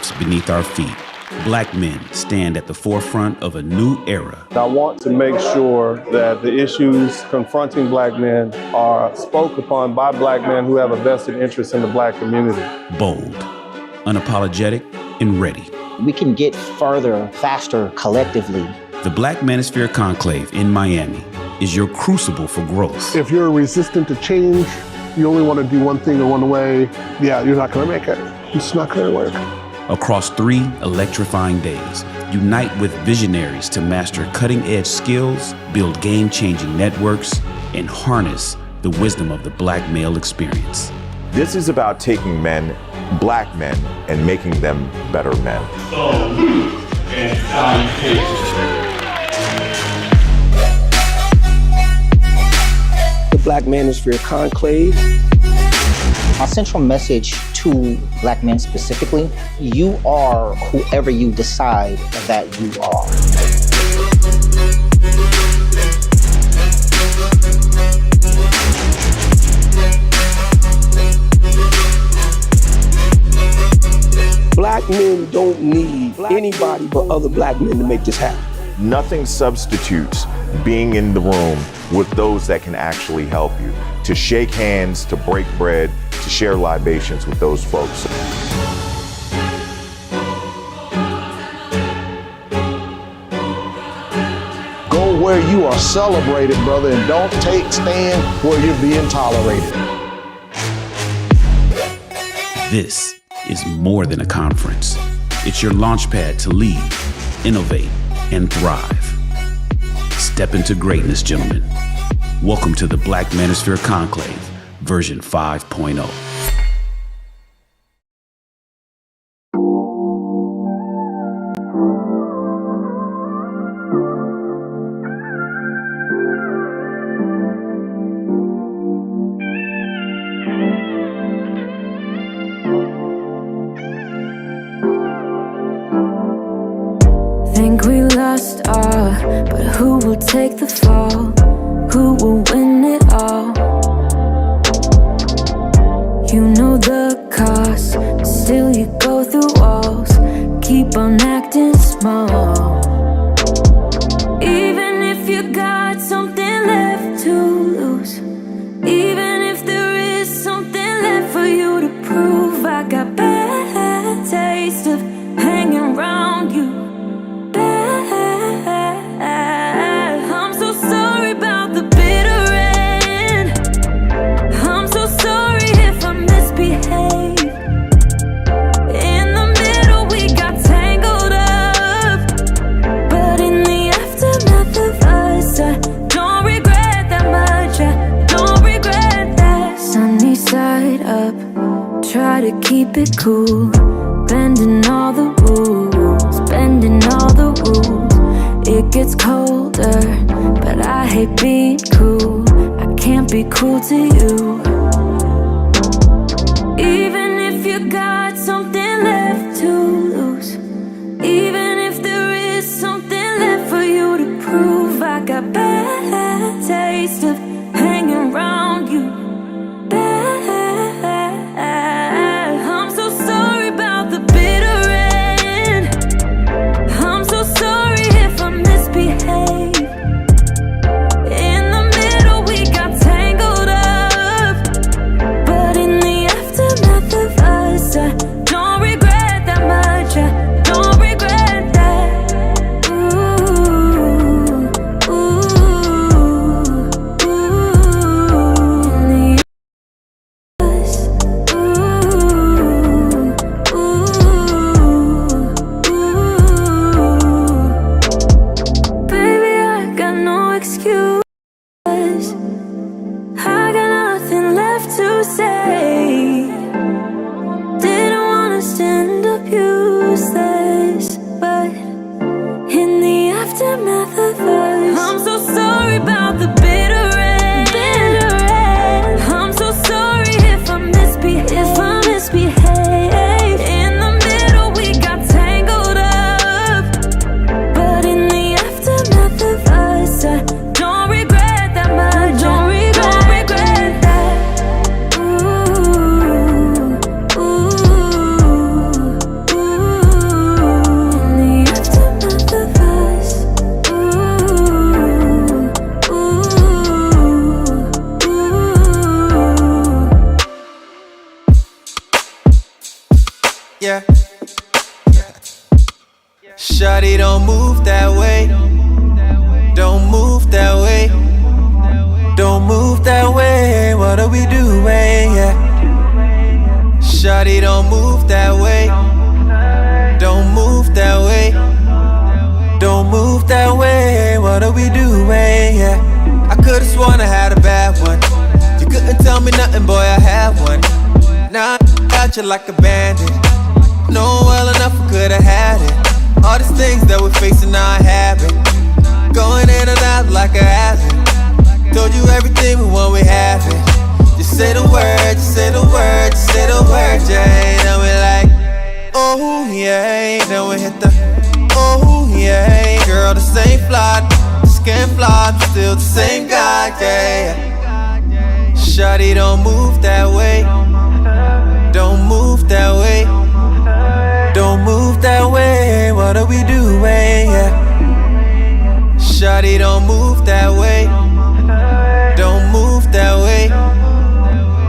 shakes beneath our feet, Black men stand at the forefront of a new era. I want to make sure that the issues confronting Black men are spoke upon by Black men who have a vested interest in the Black community. Bold, unapologetic, and ready. We can get further, faster, collectively. The Black Manosphere Conclave in Miami is your crucible for growth. If you're resistant to change, you only want to do one thing or one way, yeah, you're not going to make it. It's not going to work. Across 3 electrifying days, unite with visionaries to master cutting-edge skills, build game-changing networks, and harness the wisdom of the Black male experience. This is about taking men, Black men, and making them better men. The Black Manosphere Conclave. Our central message to Black men specifically, you are whoever you decide that you are. Black men don't need anybody but other Black men to make this happen. Nothing substitutes being in the room with those that can actually help you, to shake hands, to break bread, to share libations with those folks. Go where you are celebrated, brother, and don't take stand where you're being tolerated. This is more than a conference. It's your launchpad to lead, innovate, and thrive. Step into greatness, gentlemen. Welcome to the Black Manosphere Conclave, version 5.0. Think we lost all, but who will take the fall? Who will win it all? You know the cost, still you go through walls. Keep on acting small. Even if you got something left to lose, even if there is something left for you to prove, I got bad taste of hanging around you. I'm so sorry about the bitter end. I'm so sorry if I misbehave. In the middle we got tangled up, but in the aftermath of us, I don't regret that much. I don't regret that. Sunny side up, try to keep it cool, bending all the rules, bending all the rules. It gets colder, but I hate being cool. I can't be cruel to you. Even if you got something left to lose, even if there is something left for you to prove, I got bad taste of hanging around you. Bad. I'm so sorry about the bitter end. I'm so sorry if I misbehave. In the middle we got tangled up, but in the aftermath of us, I don't regret that much. I don't regret that. Ooh, ooh, ooh. In the us, ooh, ooh, ooh. Baby, I got no excuse. I got nothing left to say. Didn't wanna stand up useless, but in the aftermath of us, I'm so sorry about the bitter end. I'm so sorry if I misbehave. In the middle we got tangled up, but in the aftermath of us, I don't regret that much. Don't regret that. Ooh, ooh, ooh. Shawty, don't move that way. Don't move that way. Don't move that way. What are we doing? Yeah. Shawty, don't move that way. Don't move that way. Don't move that way. What are we doing? Yeah. I could've sworn I had a bad one. You couldn't tell me nothing, boy, I had one. Now I got you like a bandit. Know well enough I could've had it. All these things that we're facing now I have it. Going in and out like a hazard. Told you everything we want, we have it. Just say the word, just say the word, just say the word, yeah. Then we like, oh yeah. Then we hit the, oh yeah. Girl, the same fly, the skin fly, still the same guy, yeah. Shawty, don't move that way. Don't move that way. Don't move that way. What are we doing? Yeah. Shawty, don't move that way. Don't move that way.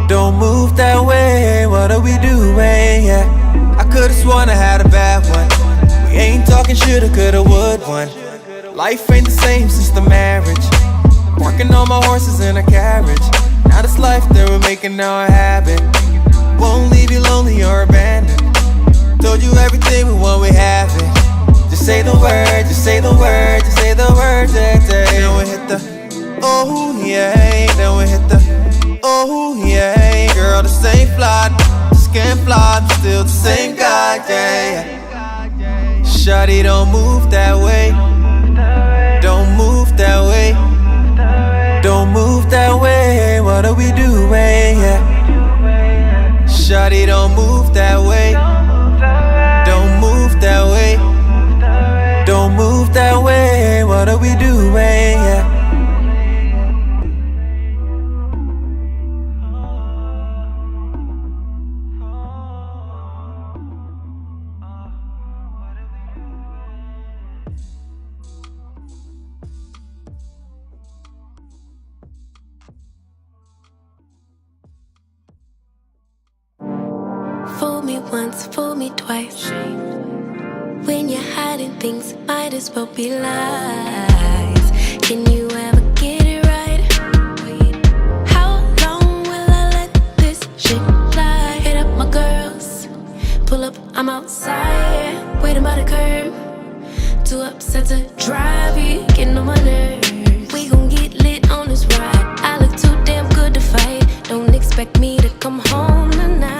Don't move that way. What are we doing? Yeah. I could've sworn I had a bad one. We ain't talking shoulda, coulda, would one. Life ain't the same since the marriage. Parking all my horses in a carriage. Now this life that we're making now a habit. Won't leave you lonely or abandoned. Told you everything we want, we have it. Just say the word, just say the word, just say the word, yeah, yeah. Then we hit the, oh yeah. Then we hit the, oh yeah. Girl, the same fly, skin fly, still the same guy, yeah. Shawty, don't move that way. Don't move that way. Don't move that way. What are we doing? Yeah. Shawty, don't move that way. Don't move that way. Don't move that way. What are we doing? Yeah. Fool me once, fool me twice. When you're hiding things, might as well be lies. Can you ever get it right? How long will I let this shit fly? Hit up my girls, pull up, I'm outside, waiting by the curb. Too upset to drive, you getting on my nerves. We gon' get lit on this ride. I look too damn good to fight. Don't expect me to come home tonight.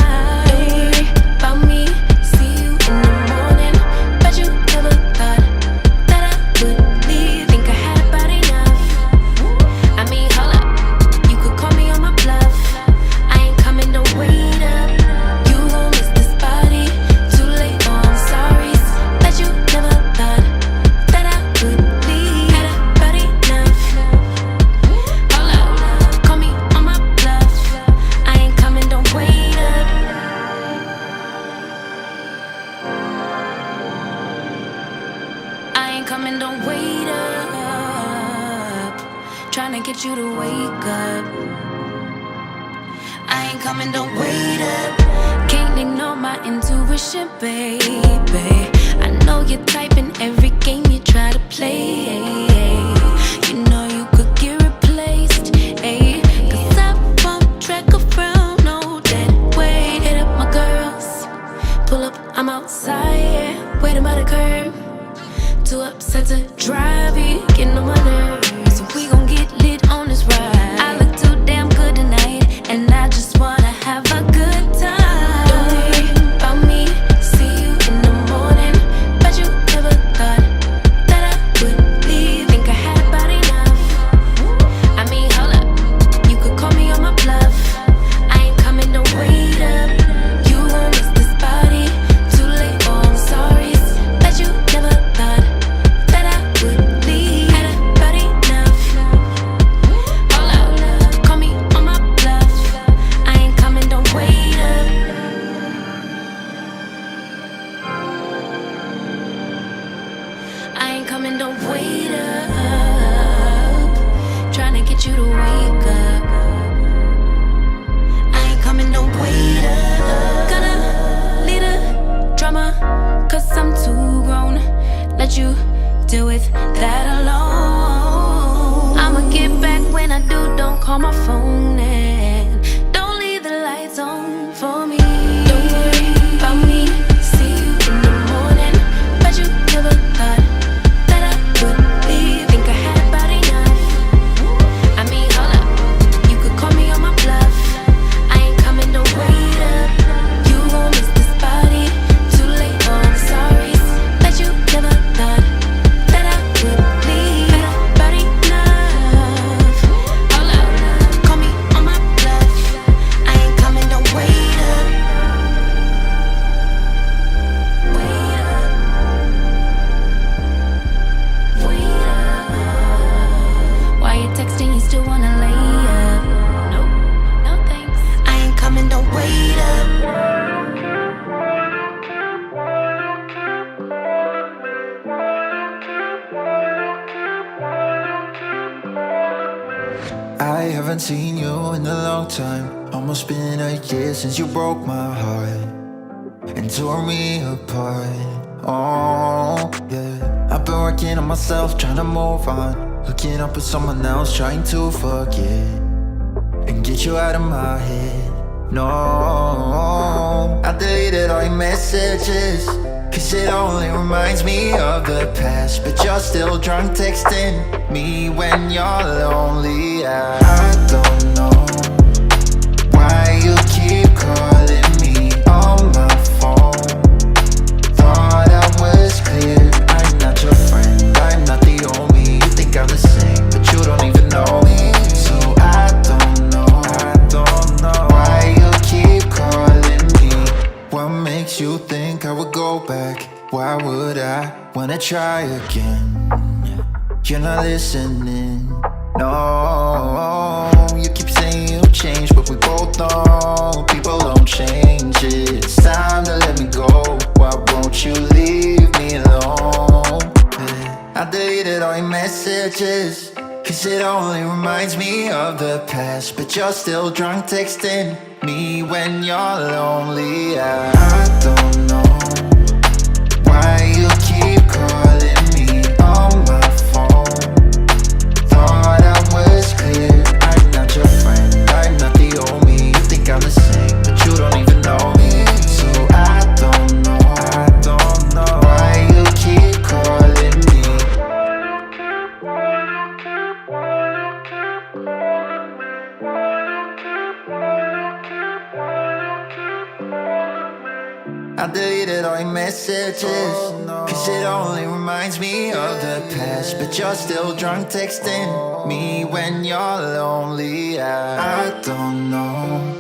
About me, see you in the morning. Bet you never thought that I would leave. Think I had about enough. I mean, hold up, you could call me on my bluff. I ain't coming, don't wait up. You gon' miss this body. Too late, oh I'm sorry. Bet you never thought that I would leave. Had about enough. Hold up, call me on my bluff. I ain't coming, don't wait up. I ain't coming, don't wait up. Tryna get you to wake up. I ain't coming, don't wait up. Can't ignore my intuition, baby. I know you're typing every game you try to play. You know you could get replaced, ayy. Cause I won't track around, no dead weight. Hit up my girls, pull up, I'm outside, waiting by the curb. Too upset to drive, you getting on my nerves. So we gon' get lit on this ride. I look too damn good tonight, and I just wanna have a good time. Don't worry about me, see you in the morning. Bet you never thought that I would leave. Think I had about enough. I mean, hold up, you could call me on my bluff. I ain't coming, don't wait up. You gon' miss this body. Too late, oh I'm sorry. Bet you never thought that I would leave. Had about enough. Hold up, call me on my bluff. I ain't coming, don't wait up. I ain't coming, don't wait up. Tryna get you to wake up. I ain't coming, don't wait up. Gonna lead a drama, cause I'm too grown. let you deal with that alone. I'ma get back when I do, don't call my phone and don't leave the lights on for me. Don't worry about me, see you in the morning. Bet you never thought that I would leave. Think I had about enough. I mean, hold up, you could call me on my bluff. I ain't coming, don't wait up. You gon' miss this body, too late for I'm sorry. Bet you never thought that I would leave. Had about enough. Hold up, call me on my bluff. I ain't coming, don't wait up. Wait up. Wait up. Why you texting? You still wanna lay up? Nope, no thanks. I ain't coming, don't wait up. I haven't seen you in a long time. Almost been a year since you broke my heart and tore me apart. Oh, yeah. I've been working on myself, trying to move on. Hooking up with someone else, trying to forget and get you out of my head. No, I deleted all your messages, cause it only reminds me of the past. But you're still drunk texting me when you're lonely. I don't know why you keep calling me on my phone. Thought I was clear, I'm not your friend, I'm not the only. You think I'm the same, but you don't even know me. So I don't know why you keep calling me. What makes you think I would go back? Why would I wanna try again? You're not listening. No, you keep saying you changed, but we both know people don't change it. It's time to let me go. Why won't you leave me alone? I deleted all your messages, cause it only reminds me of the past. But you're still drunk texting me when you're lonely. I don't know why you keep calling me on my phone. Thought I was clear, I'm not your friend, I'm not the only. You think I'm the same, but you don't even know me. So I don't know why you keep calling me. I deleted all your messages, cause it only reminds me of the past. But you're still drunk texting me when you're lonely. I don't know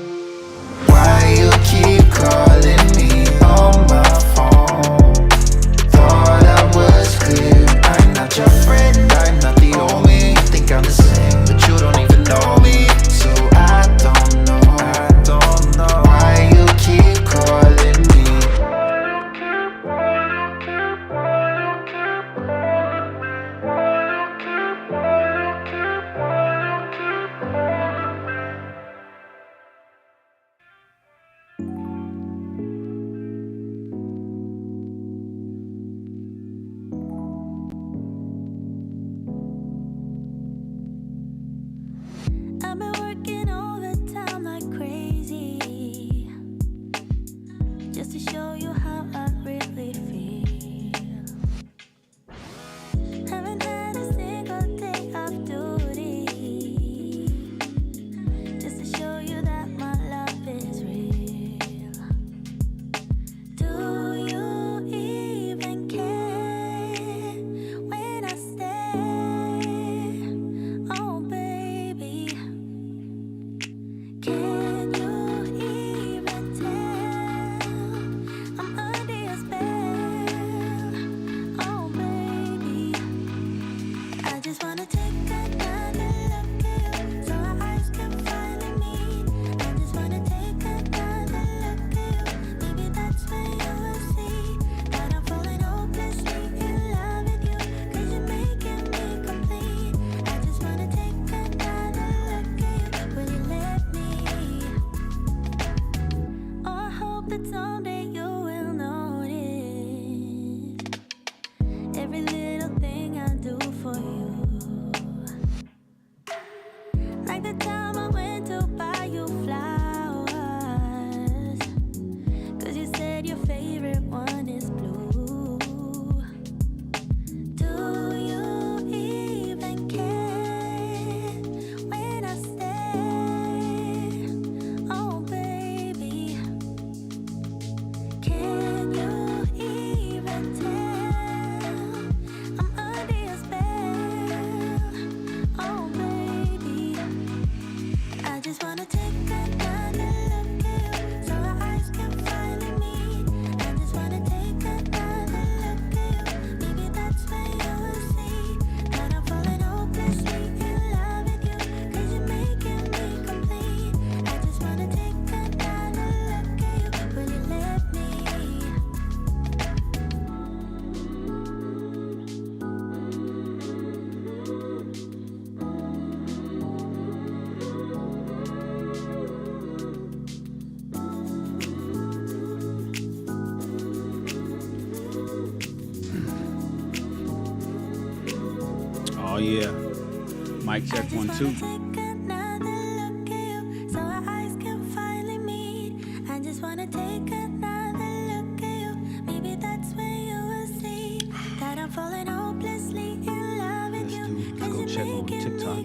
why you keep calling me on my phone. Thought I was clear, I'm not your friend, I'm not the only. You think I'm the same, but you don't even know me. So I don't know why you keep calling me. Oh yeah. Mic check 1 2. Let's go check on TikTok.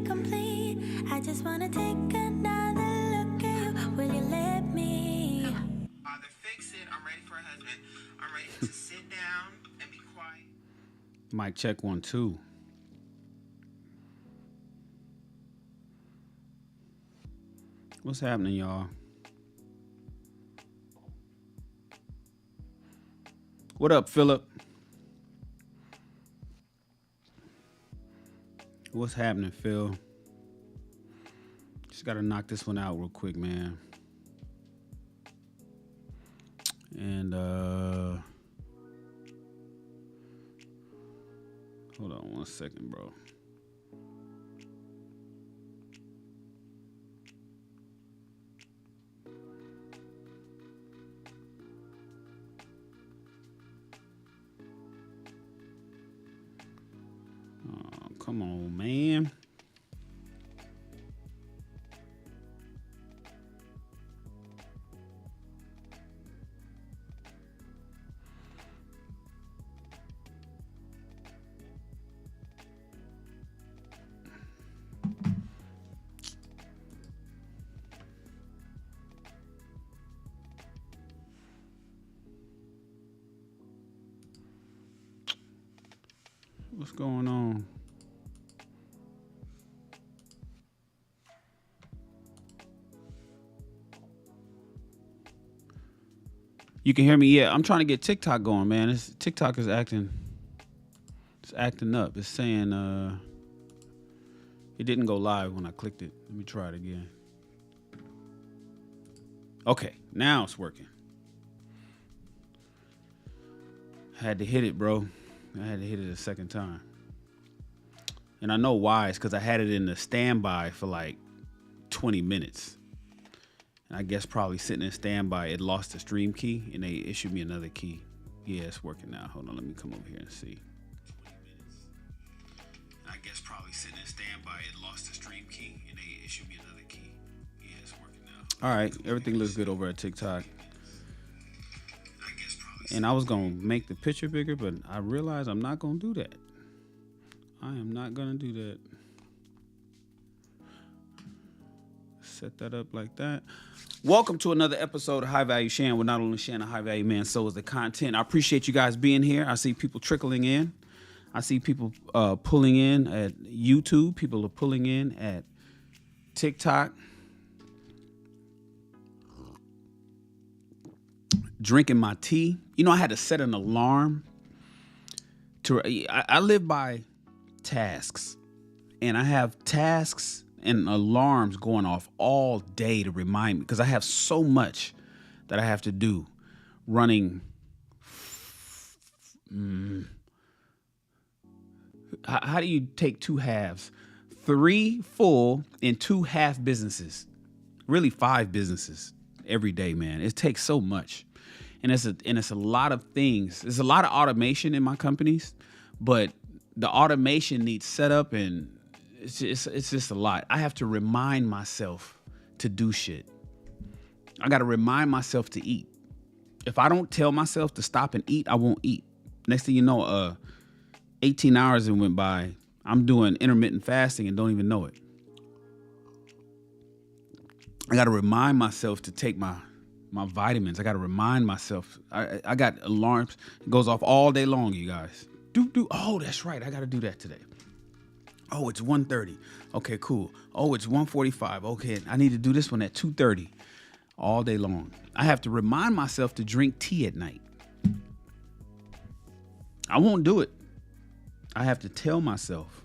I just wanna take another look at you. Will you let me? Father, fix it. I'm ready for a husband. I'm ready to sit down and be quiet. Mic check 1 2. What's happening, y'all? What up, Philip? What's happening, Phil? Just gotta knock this one out real quick, man. And hold on 1 second, bro. Oh, come on, man. What's going on? You can hear me? Yeah, I'm trying to get TikTok going, man. TikTok is acting up. It's saying it didn't go live when I clicked it. Let me try it again. Okay, now it's working. I had to hit it, bro. I had to hit it a second time. And I know why. It's because I had it in the standby for like 20 minutes. And I guess probably sitting in standby, it lost the stream key and they issued me another key. Yeah, it's working now. Hold on, let me come over here and see. 20 minutes. I guess probably sitting in standby, it lost the stream key and they issued me another key. Yeah, it's working now. All right, everything looks good over at TikTok. And I was going to make the picture bigger, but I realized I'm not going to do that. I am not going to do that. Set that up like that. Welcome to another episode of High Value Shan. We're not only sharing a high value man, so is the content. I appreciate you guys being here. I see people trickling in. I see people pulling in at YouTube. People are pulling in at TikTok. Drinking my tea. You know, I had to set an alarm. I live by tasks. And I have tasks and alarms going off all day to remind me. Because I have so much that I have to do. Running. How do you take 2 halves? 3 full and 2 half businesses. Really 5 businesses every day, man. It takes so much. And it's a lot of things. There's a lot of automation in my companies, but the automation needs setup, and it's just a lot. I have to remind myself to do shit. I got to remind myself to eat. If I don't tell myself to stop and eat, I won't eat. Next thing you know, 18 hours it went by. I'm doing intermittent fasting and don't even know it. I got to remind myself to take my vitamins. I got to remind myself. I got alarms. It goes off all day long, you guys. Oh, that's right. I got to do that today. Oh, it's 1:30. Okay, cool. Oh, it's 1:45. Okay, I need to do this one at 2:30. All day long. I have to remind myself to drink tea at night. I won't do it. I have to tell myself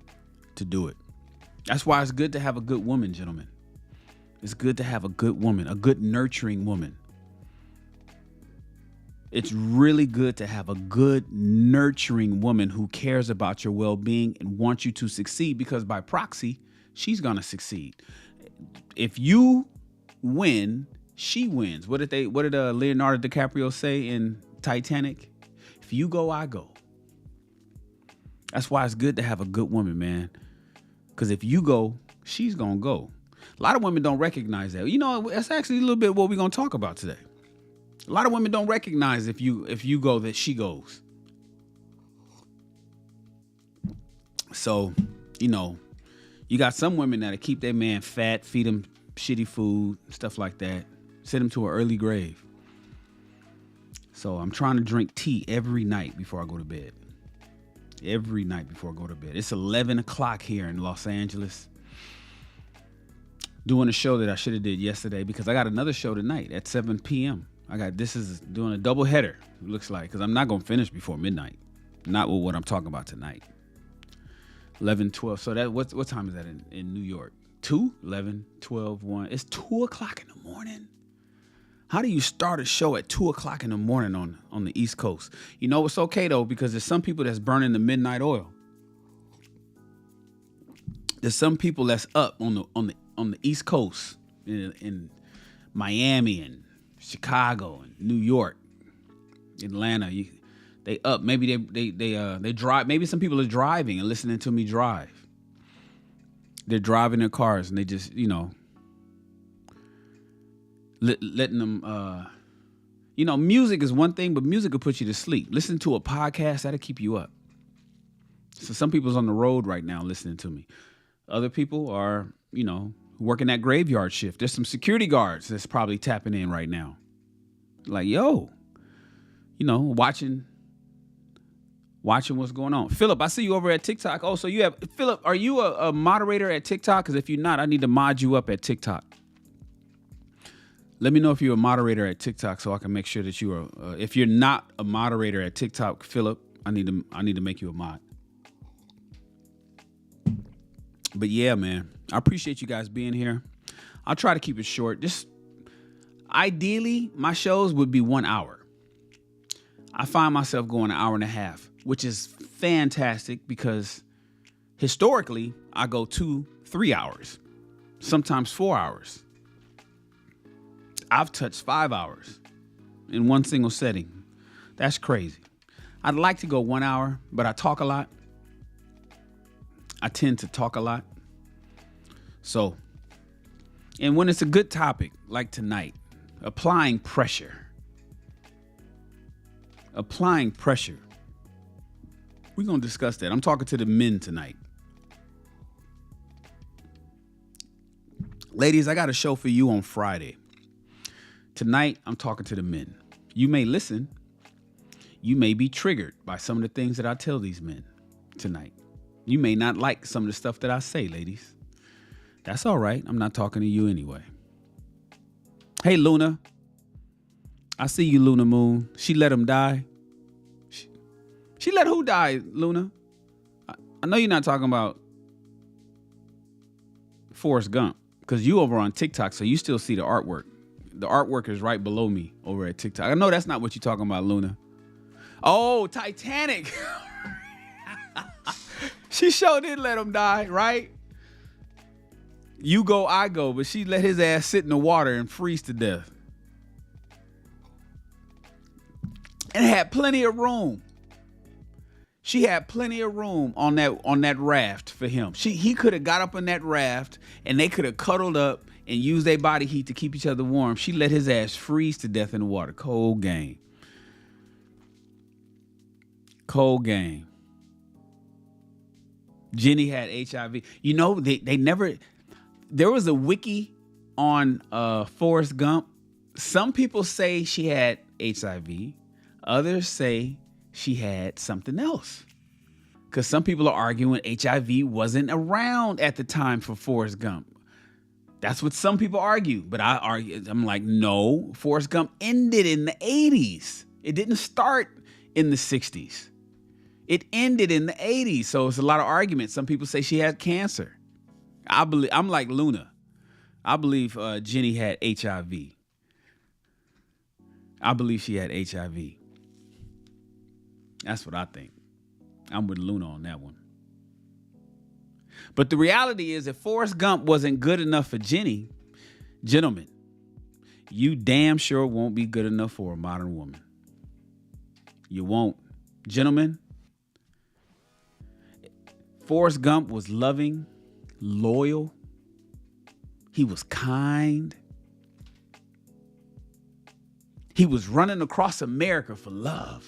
to do it. That's why it's good to have a good woman, gentlemen. It's good to have a good woman, a good nurturing woman. It's really good to have a good nurturing woman who cares about your well-being and wants you to succeed, because by proxy, she's going to succeed. If you win, she wins. What did Leonardo DiCaprio say in Titanic? If you go, I go. That's why it's good to have a good woman, man. Because if you go, she's going to go. A lot of women don't recognize that. You know, that's actually a little bit what we're going to talk about today. A lot of women don't recognize if you go that she goes. So, you know, you got some women that'll keep their man fat, feed him shitty food, stuff like that. Send him to an early grave. So I'm trying to drink tea every night before I go to bed. Every night before I go to bed. It's 11 o'clock here in Los Angeles. Doing a show that I should have did yesterday because I got another show tonight at 7 p.m. This is doing a double header, it looks like, because I'm not going to finish before midnight. Not with what I'm talking about tonight. 11, 12. So that what time is that in New York? 2, 11, 12, 1. It's 2 o'clock in the morning. How do you start a show at 2 o'clock in the morning on the East Coast? You know, it's okay, though, because there's some people that's burning the midnight oil. There's some people that's up on the East Coast in Miami and Chicago and New York, Atlanta. They up. Maybe they drive. Maybe some people are driving and listening to me drive. They're driving their cars and they just, you know, letting them, you know, music is one thing, but music will put you to sleep. Listen to a podcast, that'll keep you up. So some people's on the road right now listening to me. Other people are, you know, working that graveyard shift. There's some security guards that's probably tapping in right now. Like, yo, you know, watching what's going on. Philip, I see you over at TikTok. Oh, so you have, Philip, are you a moderator at TikTok? Because if you're not, I need to mod you up at TikTok. Let me know if you're a moderator at TikTok so I can make sure that you are. If you're not a moderator at TikTok, Philip, I need to make you a mod. But yeah, man, I appreciate you guys being here. I'll try to keep it short. Just ideally, my shows would be 1 hour. I find myself going an hour and a half, which is fantastic because historically I go 2-3 hours, sometimes 4 hours. I've touched 5 hours in one single setting. That's crazy. I'd like to go 1 hour, but I talk a lot. I tend to talk a lot. So, and when it's a good topic, like tonight, applying pressure. Applying pressure. We're going to discuss that. I'm talking to the men tonight. Ladies, I got a show for you on Friday. Tonight, I'm talking to the men. You may listen. You may be triggered by some of the things that I tell these men tonight. You may not like some of the stuff that I say, ladies. That's all right. I'm not talking to you anyway. Hey, Luna. I see you, Luna Moon. She let him die. She let who die, Luna? I know you're not talking about Forrest Gump because you over on TikTok, so you still see the artwork. The artwork is right below me over at TikTok. I know that's not what you're talking about, Luna. Oh, Titanic. She sure did let him die, right? You go, I go, but she let his ass sit in the water and freeze to death. And had plenty of room. She had plenty of room on that raft for him. He could have got up on that raft and they could have cuddled up and used their body heat to keep each other warm. She let his ass freeze to death in the water. Cold game. Cold game. Jenny had HIV. You know, they never, there was a wiki on Forrest Gump. Some people say she had HIV. Others say she had something else. Because some people are arguing HIV wasn't around at the time for Forrest Gump. That's what some people argue. But I argue, I'm like, no, Forrest Gump ended in the 80s. It didn't start in the 60s. It ended in the 80s. So it's a lot of arguments. Some people say she had cancer. I'm like Luna. I believe Jenny had HIV. I believe she had HIV. That's what I think. I'm with Luna on that one. But the reality is, if Forrest Gump wasn't good enough for Jenny, gentlemen, you damn sure won't be good enough for a modern woman. You won't. Gentlemen, Forrest Gump was loving, loyal. He was kind. He was running across America for love.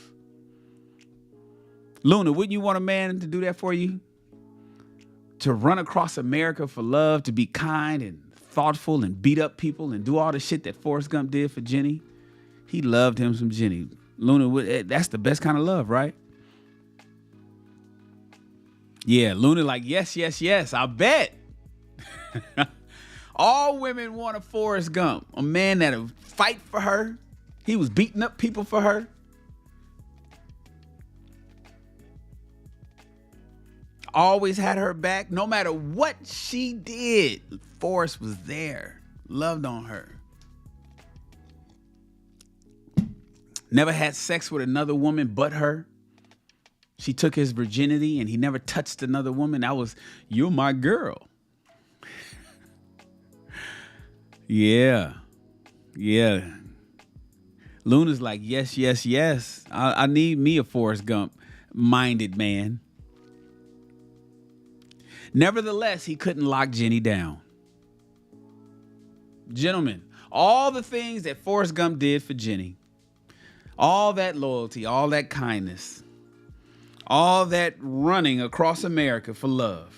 Luna, wouldn't you want a man to do that for you? To run across America for love, to be kind and thoughtful and beat up people and do all the shit that Forrest Gump did for Jenny? He loved him some Jenny. Luna, that's the best kind of love, right? Yeah, Luna like, yes, yes, yes, I bet. All women want a Forrest Gump, a man that'll fight for her. He was beating up people for her. Always had her back. No matter what she did, Forrest was there. Loved on her. Never had sex with another woman but her. She took his virginity and he never touched another woman. That was, you're my girl. Yeah. Yeah. Luna's like, yes, yes, yes. I need me a Forrest Gump minded man. Nevertheless, he couldn't lock Jenny down. Gentlemen, all the things that Forrest Gump did for Jenny, all that loyalty, all that kindness, all that running across America for love,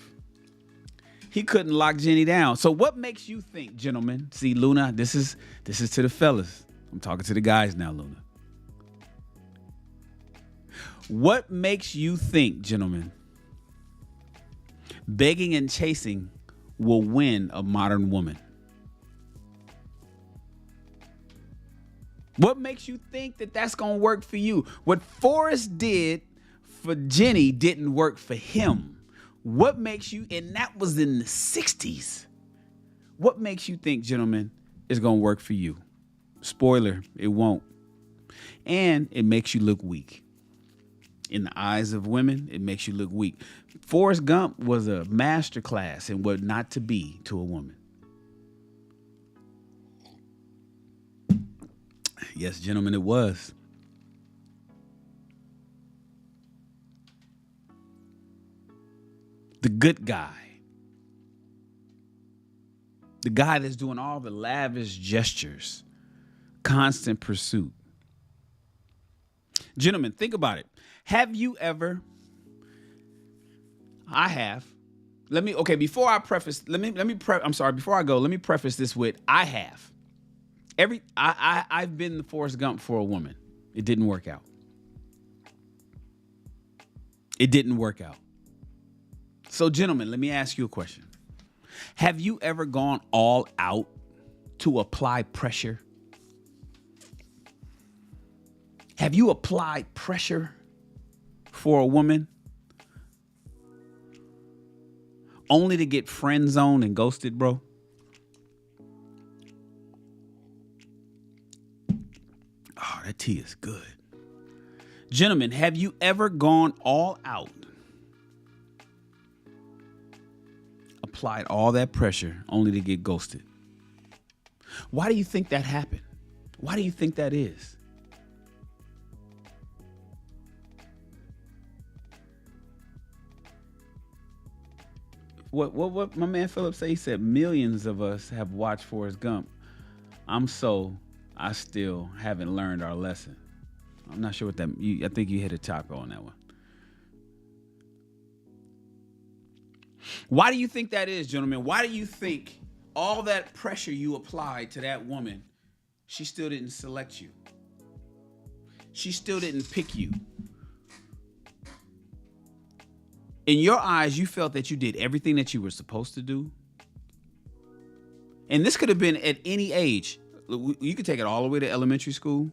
he couldn't lock Jenny down. So what makes you think, gentlemen? See, Luna, this is to the fellas. I'm talking to the guys now, Luna. What makes you think, gentlemen, begging and chasing will win a modern woman? What makes you think that that's going to work for you? What Forrest did for Jenny didn't work for him. What makes you, and that was in the 60s. What makes you think, gentlemen, is going to work for you? Spoiler, it won't. And it makes you look weak. In the eyes of women, it makes you look weak. Forrest Gump was a master class in what not to be to a woman. Yes, gentlemen, it was. The good guy. The guy that's doing all the lavish gestures. Constant pursuit. Gentlemen, think about it. Have you ever... I have. Before I preface, before I go, let me preface this with I have. I've been the Forrest Gump for a woman. It didn't work out. It didn't work out. So, gentlemen, let me ask you a question. Have you ever gone all out to apply pressure? Have you applied pressure for a woman only to get friend zoned and ghosted, bro? Oh, that tea is good. Gentlemen, have you ever gone all out, applied all that pressure only to get ghosted? Why do you think that happened? Why do you think that is? What my man Philip said, he said millions of us have watched Forrest Gump. I still haven't learned our lesson. I'm not sure what that, I think you hit a typo on that one. Why do you think that is, gentlemen? Why do you think all that pressure you applied to that woman, she still didn't select you? She still didn't pick you. In your eyes, you felt that you did everything that you were supposed to do. And this could have been at any age. You could take it all the way to elementary school.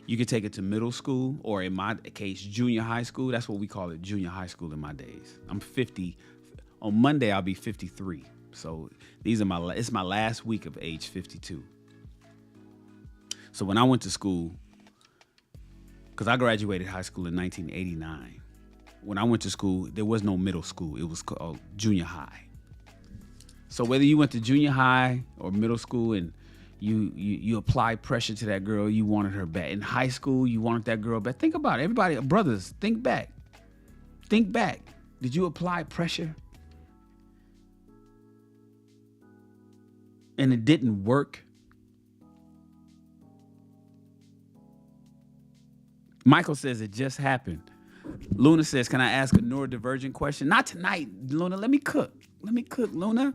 You could take it to middle school, or in my case, junior high school. That's what we call it, junior high school in my days. I'm 50. On Monday, I'll be 53. So it's my last week of age 52. So when I went to school, because I graduated high school in 1989. When I went to school, there was no middle school. It was called junior high. So whether you went to junior high or middle school and you applied pressure to that girl, you wanted her back. In high school, you wanted that girl back. Think about it. Everybody, brothers, think back. Think back. Did you apply pressure? and it didn't work. Michael says it just happened. Luna says, can I ask a neurodivergent question? Not tonight, Luna. Let me cook, Luna.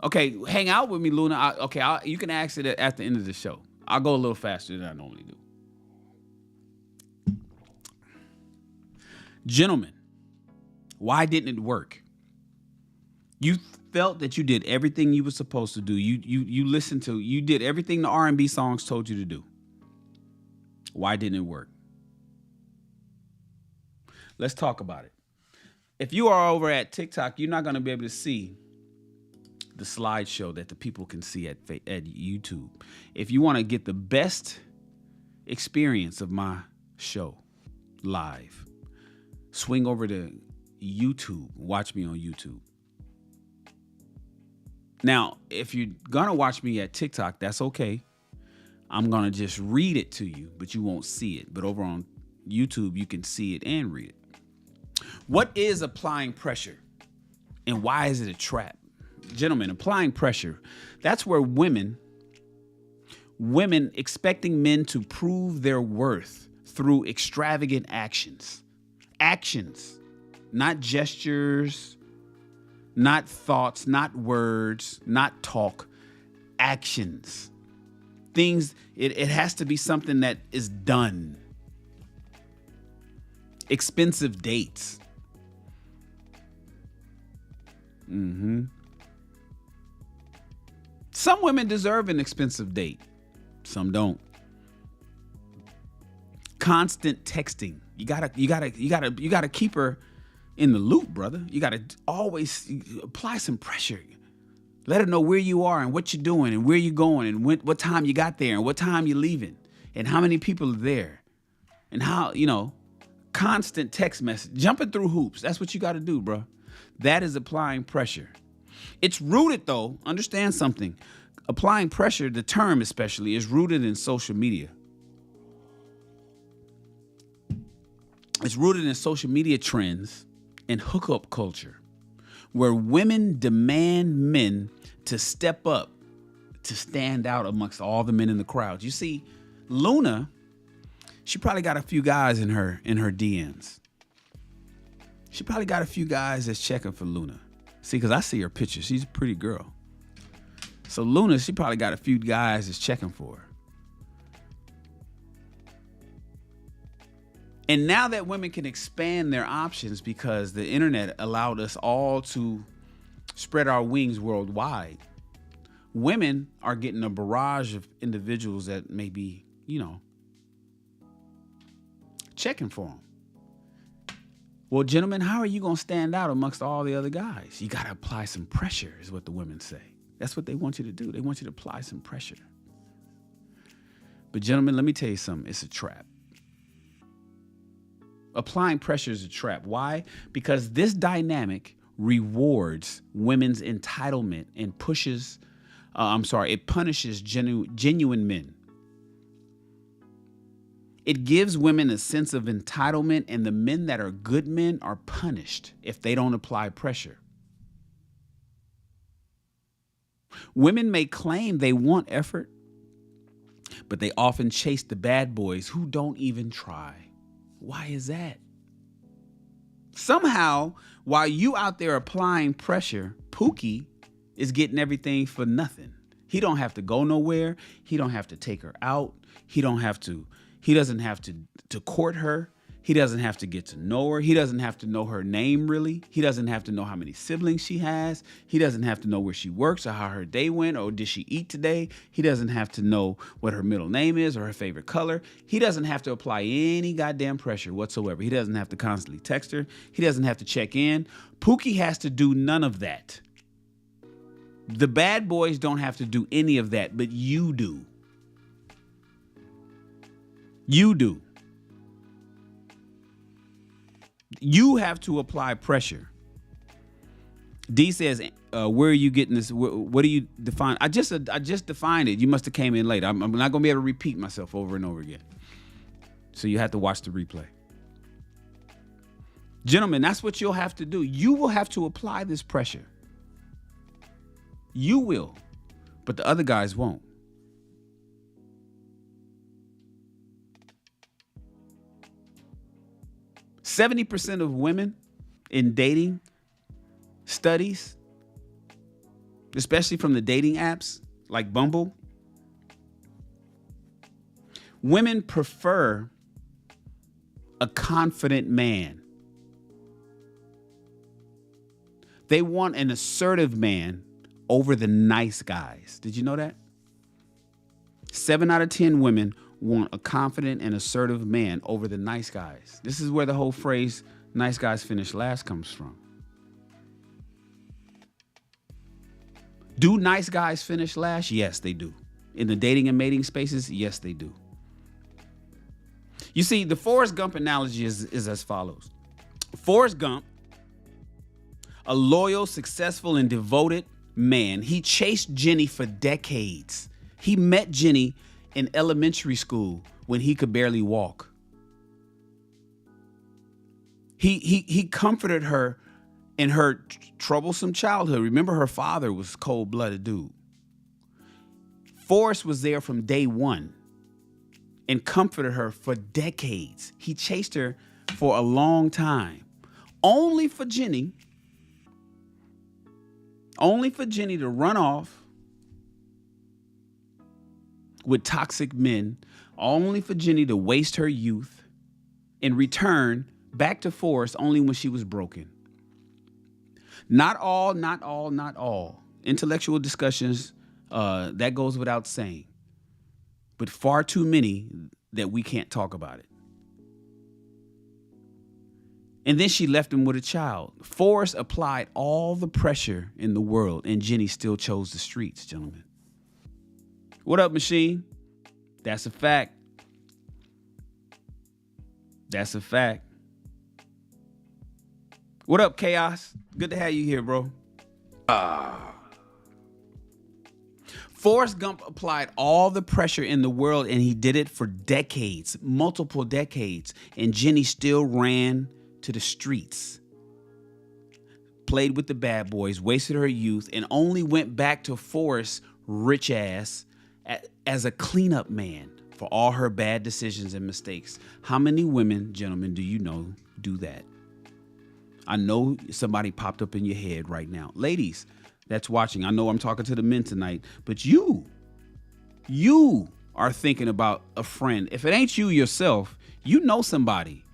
Okay, hang out with me, Luna. You can ask it at the end of the show. I'll go a little faster than I normally do. Gentlemen, why didn't it work? You felt that you did everything you were supposed to do. You did everything the R&B songs told you to do. Why didn't it work? Let's talk about it. If you are over at TikTok, you're not going to be able to see the slideshow that the people can see at YouTube. If you want to get the best experience of my show live, swing over to YouTube. Watch me on YouTube. Now, if you're going to watch me at TikTok, that's okay. I'm going to just read it to you, but you won't see it. But over on YouTube, you can see it and read it. What is applying pressure? And why is it a trap? Gentlemen, applying pressure, that's where women expecting men to prove their worth through extravagant actions. Actions, not gestures, not thoughts, not words, not talk, actions. Things, it has to be something that is done. Expensive dates. Some women deserve an expensive date. Some don't. Constant texting. You gotta keep her in the loop, brother. You gotta always apply some pressure. Let her know where you are and what you're doing and where you're going and what time you got there and what time you're leaving and how many people are there and how, constant text message, jumping through hoops. That's what you got to do, bro. That is applying pressure. It's rooted, though. Understand something. Applying pressure, the term especially, is rooted in social media. It's rooted in social media trends and hookup culture, where women demand men to step up, to stand out amongst all the men in the crowd. You see, Luna, she probably got a few guys in her DMs. She probably got a few guys that's checking for Luna. See, because I see her picture. She's a pretty girl. So Luna, she probably got a few guys that's checking for her. And now that women can expand their options because the internet allowed us all to spread our wings worldwide, women are getting a barrage of individuals that may be, checking for them. Well, gentlemen, how are you going to stand out amongst all the other guys? You got to apply some pressure, is what the women say. That's what they want you to do. They want you to apply some pressure. But gentlemen, let me tell you something. It's a trap. Applying pressure is a trap. Why? Because this dynamic rewards women's entitlement and it punishes genuine men. It gives women a sense of entitlement, and the men that are good men are punished if they don't apply pressure. Women may claim they want effort, but they often chase the bad boys who don't even try. Why is that? Somehow, while you out there applying pressure, Pookie is getting everything for nothing. He don't have to go nowhere. He don't have to take her out. He doesn't have to court her. He doesn't have to get to know her. He doesn't have to know her name, really. He doesn't have to know how many siblings she has. He doesn't have to know where she works or how her day went or did she eat today. He doesn't have to know what her middle name is or her favorite color. He doesn't have to apply any goddamn pressure whatsoever. He doesn't have to constantly text her. He doesn't have to check in. Pookie has to do none of that. The bad boys don't have to do any of that, but you do. You do. You have to apply pressure. D says, where are you getting this? What do you define? I just defined it. You must have came in late. I'm not going to be able to repeat myself over and over again. So you have to watch the replay. Gentlemen, that's what you'll have to do. You will have to apply this pressure. You will, but the other guys won't. %70 of women in dating studies, especially from the dating apps like Bumble, women prefer a confident man. They want an assertive man over the nice guys. Did you know that? 7 out of 10 women want a confident and assertive man over the nice guys. This is where the whole phrase, nice guys finish last, comes from. Do nice guys finish last? Yes, they do. In the dating and mating spaces, yes, they do. You see, the Forrest Gump analogy is as follows. Forrest Gump, a loyal, successful, and devoted man, he chased Jenny for decades. He met Jenny in elementary school when he could barely walk. He comforted her in her troublesome childhood. Remember, her father was a cold-blooded dude. Forrest was there from day one and comforted her for decades. He chased her for a long time, only for Jenny to run off with toxic men, only for Jenny to waste her youth and return back to Forrest only when she was broken. Not all. Intellectual discussions, that goes without saying. But far too many that we can't talk about it. And then she left him with a child. Forrest applied all the pressure in the world, and Jenny still chose the streets, gentlemen. What up, Machine? That's a fact. That's a fact. What up, Chaos? Good to have you here, bro. Forrest Gump applied all the pressure in the world, and he did it for decades, multiple decades. And Jenny still ran to the streets, played with the bad boys, wasted her youth, and only went back to Forrest's rich ass as a cleanup man for all her bad decisions and mistakes. How many women, gentlemen, do you know do that? I know somebody popped up in your head right now. Ladies that's watching, I know I'm talking to the men tonight, but you are thinking about a friend. If it ain't you yourself, you know somebody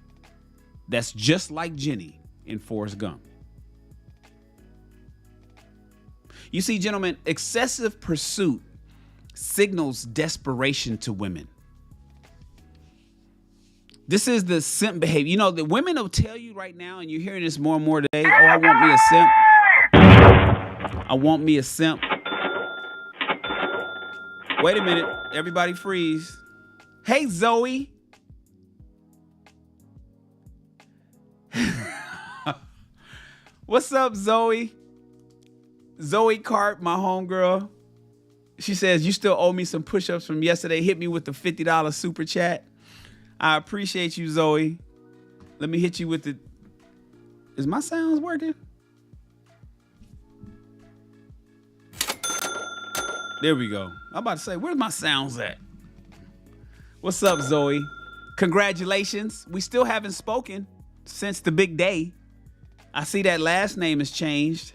that's just like Jenny in Forrest Gump. You see, gentlemen, excessive pursuit signals desperation to women. This is the simp behavior. You know, the women will tell you right now, and you're hearing this more and more today, oh, I want me a simp. I want me a simp. Wait a minute. Everybody freeze. Hey, Zoe. What's up, Zoe? Zoe Carp, my homegirl. She says, you still owe me some push-ups from yesterday. Hit me with the $50 super chat. I appreciate you, Zoe. Let me hit you with the... Is my sounds working? There we go. I'm about to say, where's my sounds at? What's up, Zoe? Congratulations. We still haven't spoken since the big day. I see that last name has changed.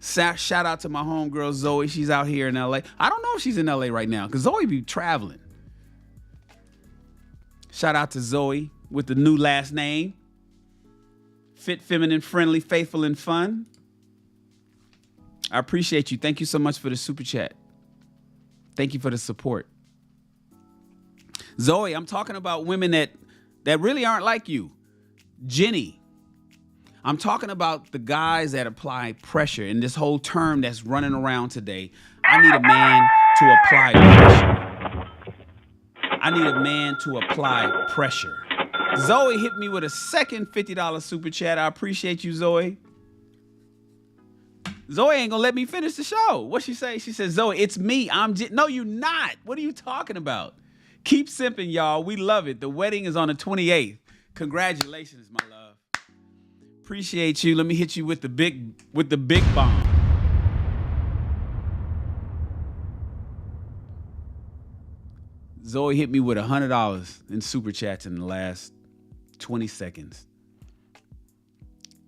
Shout out to my homegirl, Zoe. She's out here in LA. I don't know if she's in LA right now because Zoe be traveling. Shout out to Zoe with the new last name. Fit, feminine, friendly, faithful, and fun. I appreciate you. Thank you so much for the super chat. Thank you for the support. Zoe, I'm talking about women that really aren't like you. Jenny, I'm talking about the guys that apply pressure and this whole term that's running around today. I need a man to apply pressure. I need a man to apply pressure. Zoe hit me with a second $50 super chat. I appreciate you, Zoe. Zoe ain't gonna let me finish the show. What'd she say? She said, Zoe, it's me. No, you're not. What are you talking about? Keep simping, y'all. We love it. The wedding is on the 28th. Congratulations, my love. Appreciate you. Let me hit you with the big bomb. Zoe hit me with $100 in super chats in the last 20 seconds.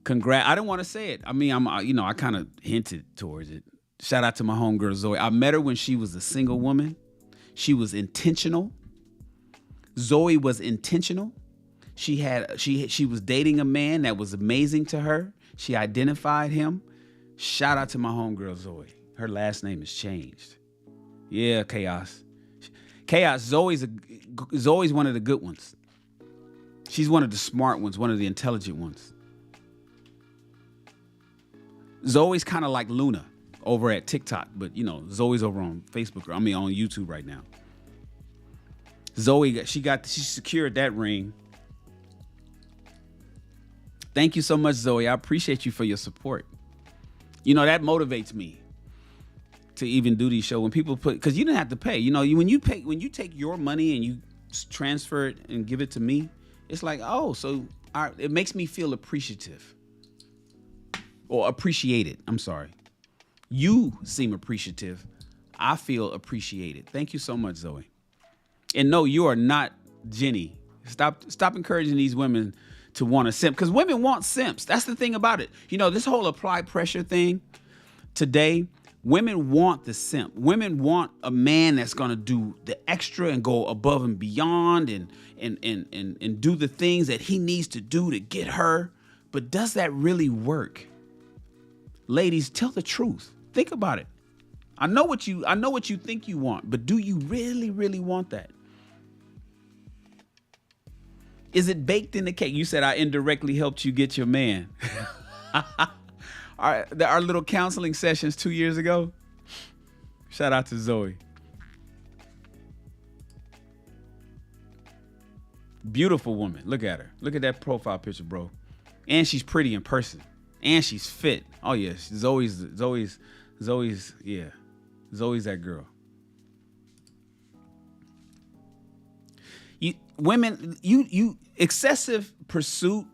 Congrats. I didn't want to say it. I mean, I kind of hinted towards it. Shout out to my homegirl Zoe. I met her when she was a single woman. She was intentional. Zoe was intentional. She was dating a man that was amazing to her. She identified him. Shout out to my homegirl Zoe. Her last name is changed. Yeah, Chaos. Zoe's one of the good ones. She's one of the smart ones, one of the intelligent ones. Zoe's kind of like Luna over at TikTok, but Zoe's over on Facebook, on YouTube right now. Zoe, she secured that ring. Thank you so much, Zoe. I appreciate you for your support. That motivates me to even do these shows when people because you didn't have to pay. When you take your money and you transfer it and give it to me, it's like, it makes me feel appreciative or appreciated. I'm sorry. You seem appreciative. I feel appreciated. Thank you so much, Zoe. And no, you are not Jenny. Stop encouraging these women to want a simp, because women want simps. That's the thing about it. This whole applied pressure thing today, women want the simp. Women want a man that's gonna do the extra and go above and beyond and do the things that he needs to do to get her. But does that really work? Ladies, tell the truth. Think about it. I know what you think you want, but do you really, really want that? Is it baked in the cake? You said I indirectly helped you get your man. Our little counseling sessions 2 years ago. Shout out to Zoe. Beautiful woman. Look at her. Look at that profile picture, bro. And she's pretty in person. And she's fit. Oh yes, Zoe's that girl. Women, excessive pursuit.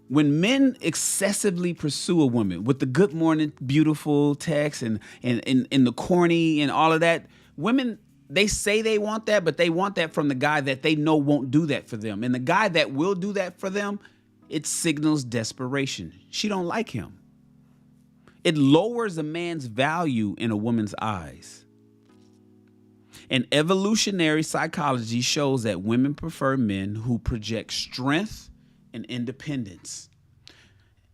When men excessively pursue a woman with the good morning, beautiful text and the corny and all of that, women, they say they want that, but they want that from the guy that they know won't do that for them. And the guy that will do that for them, it signals desperation. She don't like him. It lowers a man's value in a woman's eyes. And evolutionary psychology shows that women prefer men who project strength and independence.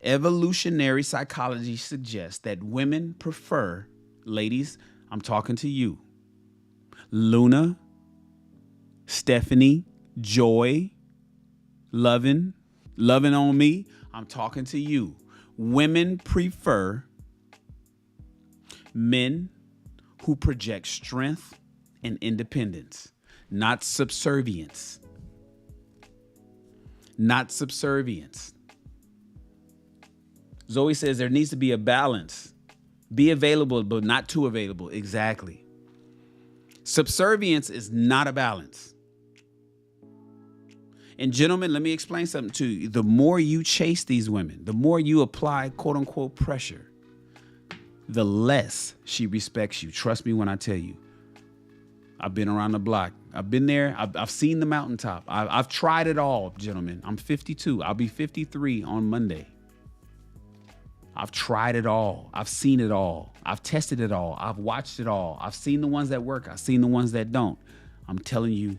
Evolutionary psychology suggests that women prefer, ladies, I'm talking to you, Luna, Stephanie, Joy, Lovin' on me, I'm talking to you. Women prefer men who project strength and independence, not subservience. Not subservience. Zoe says there needs to be a balance. Be available, but not too available. Exactly. Subservience is not a balance. And gentlemen, let me explain something to you. The more you chase these women, the more you apply quote unquote pressure, the less she respects you. Trust me when I tell you. I've been around the block. I've been there. I've seen the mountaintop. I've tried it all, gentlemen. I'm 52. I'll be 53 on Monday. I've tried it all. I've seen it all. I've tested it all. I've watched it all. I've seen the ones that work. I've seen the ones that don't. I'm telling you.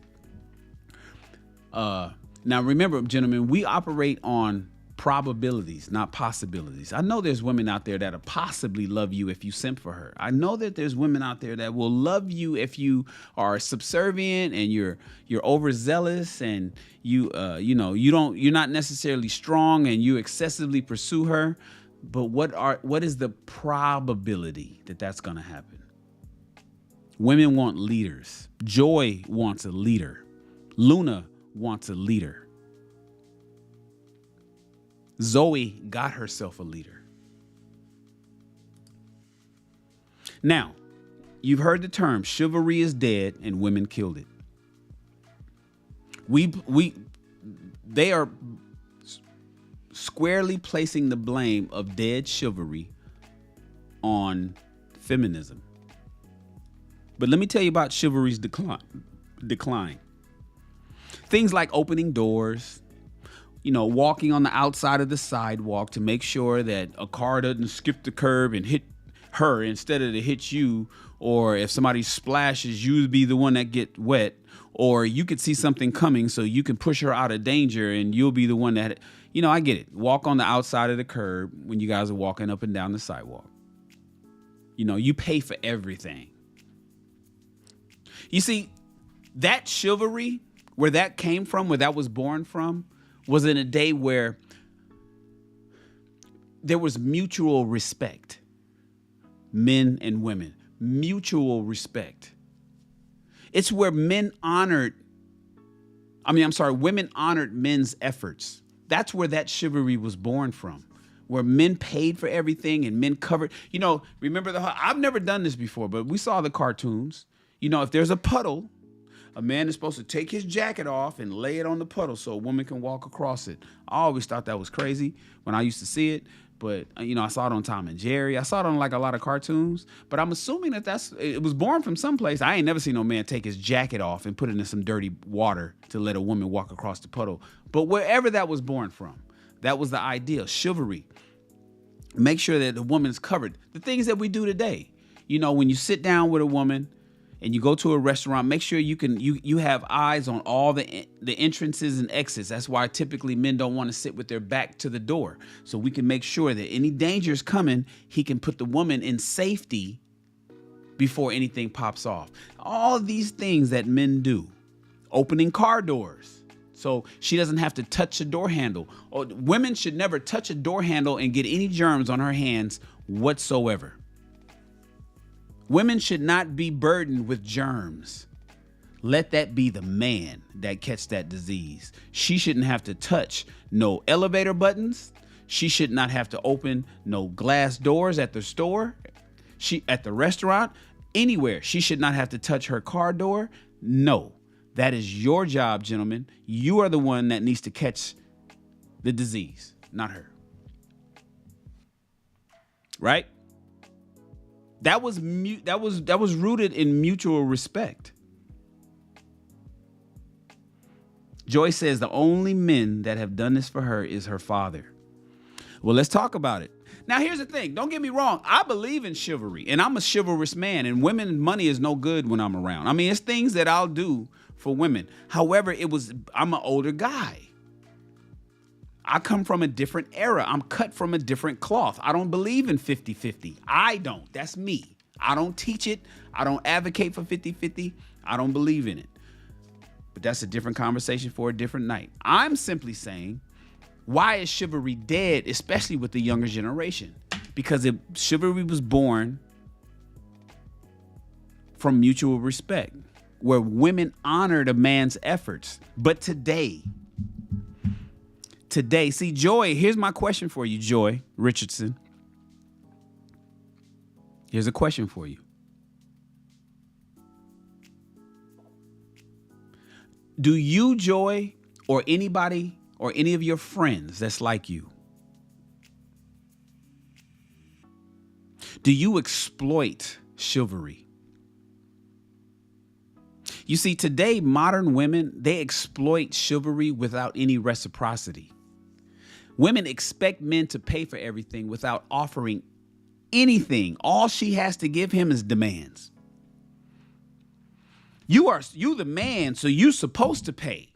Now, remember, gentlemen, we operate on probabilities, not possibilities. I know there's women out there that'll possibly love you if you simp for her. I know that there's women out there that will love you if you are subservient and you're overzealous and you're not necessarily strong and you excessively pursue her. But what is the probability that that's going to happen? Women want leaders. Joy wants a leader. Luna wants a leader. Zoe got herself a leader. Now, you've heard the term chivalry is dead and women killed it. They are squarely placing the blame of dead chivalry on feminism. But let me tell you about chivalry's decline. decline. Things like opening doors, walking on the outside of the sidewalk to make sure that a car doesn't skip the curb and hit her instead of to hit you, or if somebody splashes, you be the one that get wet, or you could see something coming so you can push her out of danger and you'll be the one that, I get it. Walk on the outside of the curb when you guys are walking up and down the sidewalk. You pay for everything. You see, that chivalry, where that came from, where that was born from, was in a day where there was mutual respect. Men and women, mutual respect. It's where women honored men's efforts. That's where that chivalry was born from, where men paid for everything and men covered. Remember I've never done this before, but we saw the cartoons. If there's a puddle, a man is supposed to take his jacket off and lay it on the puddle so a woman can walk across it. I always thought that was crazy when I used to see it. But, I saw it on Tom and Jerry. I saw it on like a lot of cartoons. But I'm assuming that it was born from someplace. I ain't never seen no man take his jacket off and put it in some dirty water to let a woman walk across the puddle. But wherever that was born from, that was the ideal. Chivalry. Make sure that the woman's covered. The things that we do today. When you sit down with a woman and you go to a restaurant, make sure you have eyes on all the entrances and exits. That's why typically men don't want to sit with their back to the door. So we can make sure that any danger is coming, he can put the woman in safety before anything pops off. All these things that men do. Opening car doors so she doesn't have to touch a door handle. Women should never touch a door handle and get any germs on her hands whatsoever. Women should not be burdened with germs. Let that be the man that catch that disease. She shouldn't have to touch no elevator buttons. She should not have to open no glass doors at the store. At the restaurant, anywhere. She should not have to touch her car door. No, that is your job, gentlemen. You are the one that needs to catch the disease, not her. Right? That was rooted in mutual respect. Joy says the only men that have done this for her is her father. Well, let's talk about it. Now, here's the thing. Don't get me wrong. I believe in chivalry, and I'm a chivalrous man, and women money is no good when I'm around. I mean, it's things that I'll do for women. However, I'm an older guy. I come from a different era. I'm cut from a different cloth. I don't believe in 50-50. I don't. That's me. I don't teach it. I don't advocate for 50-50. I don't believe in it. But that's a different conversation for a different night. I'm simply saying, why is chivalry dead, especially with the younger generation? Because chivalry was born from mutual respect, where women honored a man's efforts. But today, see, Joy, here's my question for you, Joy Richardson. Here's a question for you. Do you, Joy, or anybody, or any of your friends that's like you, do you exploit chivalry? You see, today, modern women, they exploit chivalry without any reciprocity. Women expect men to pay for everything without offering anything. All she has to give him is demands. You the man, so you're supposed to pay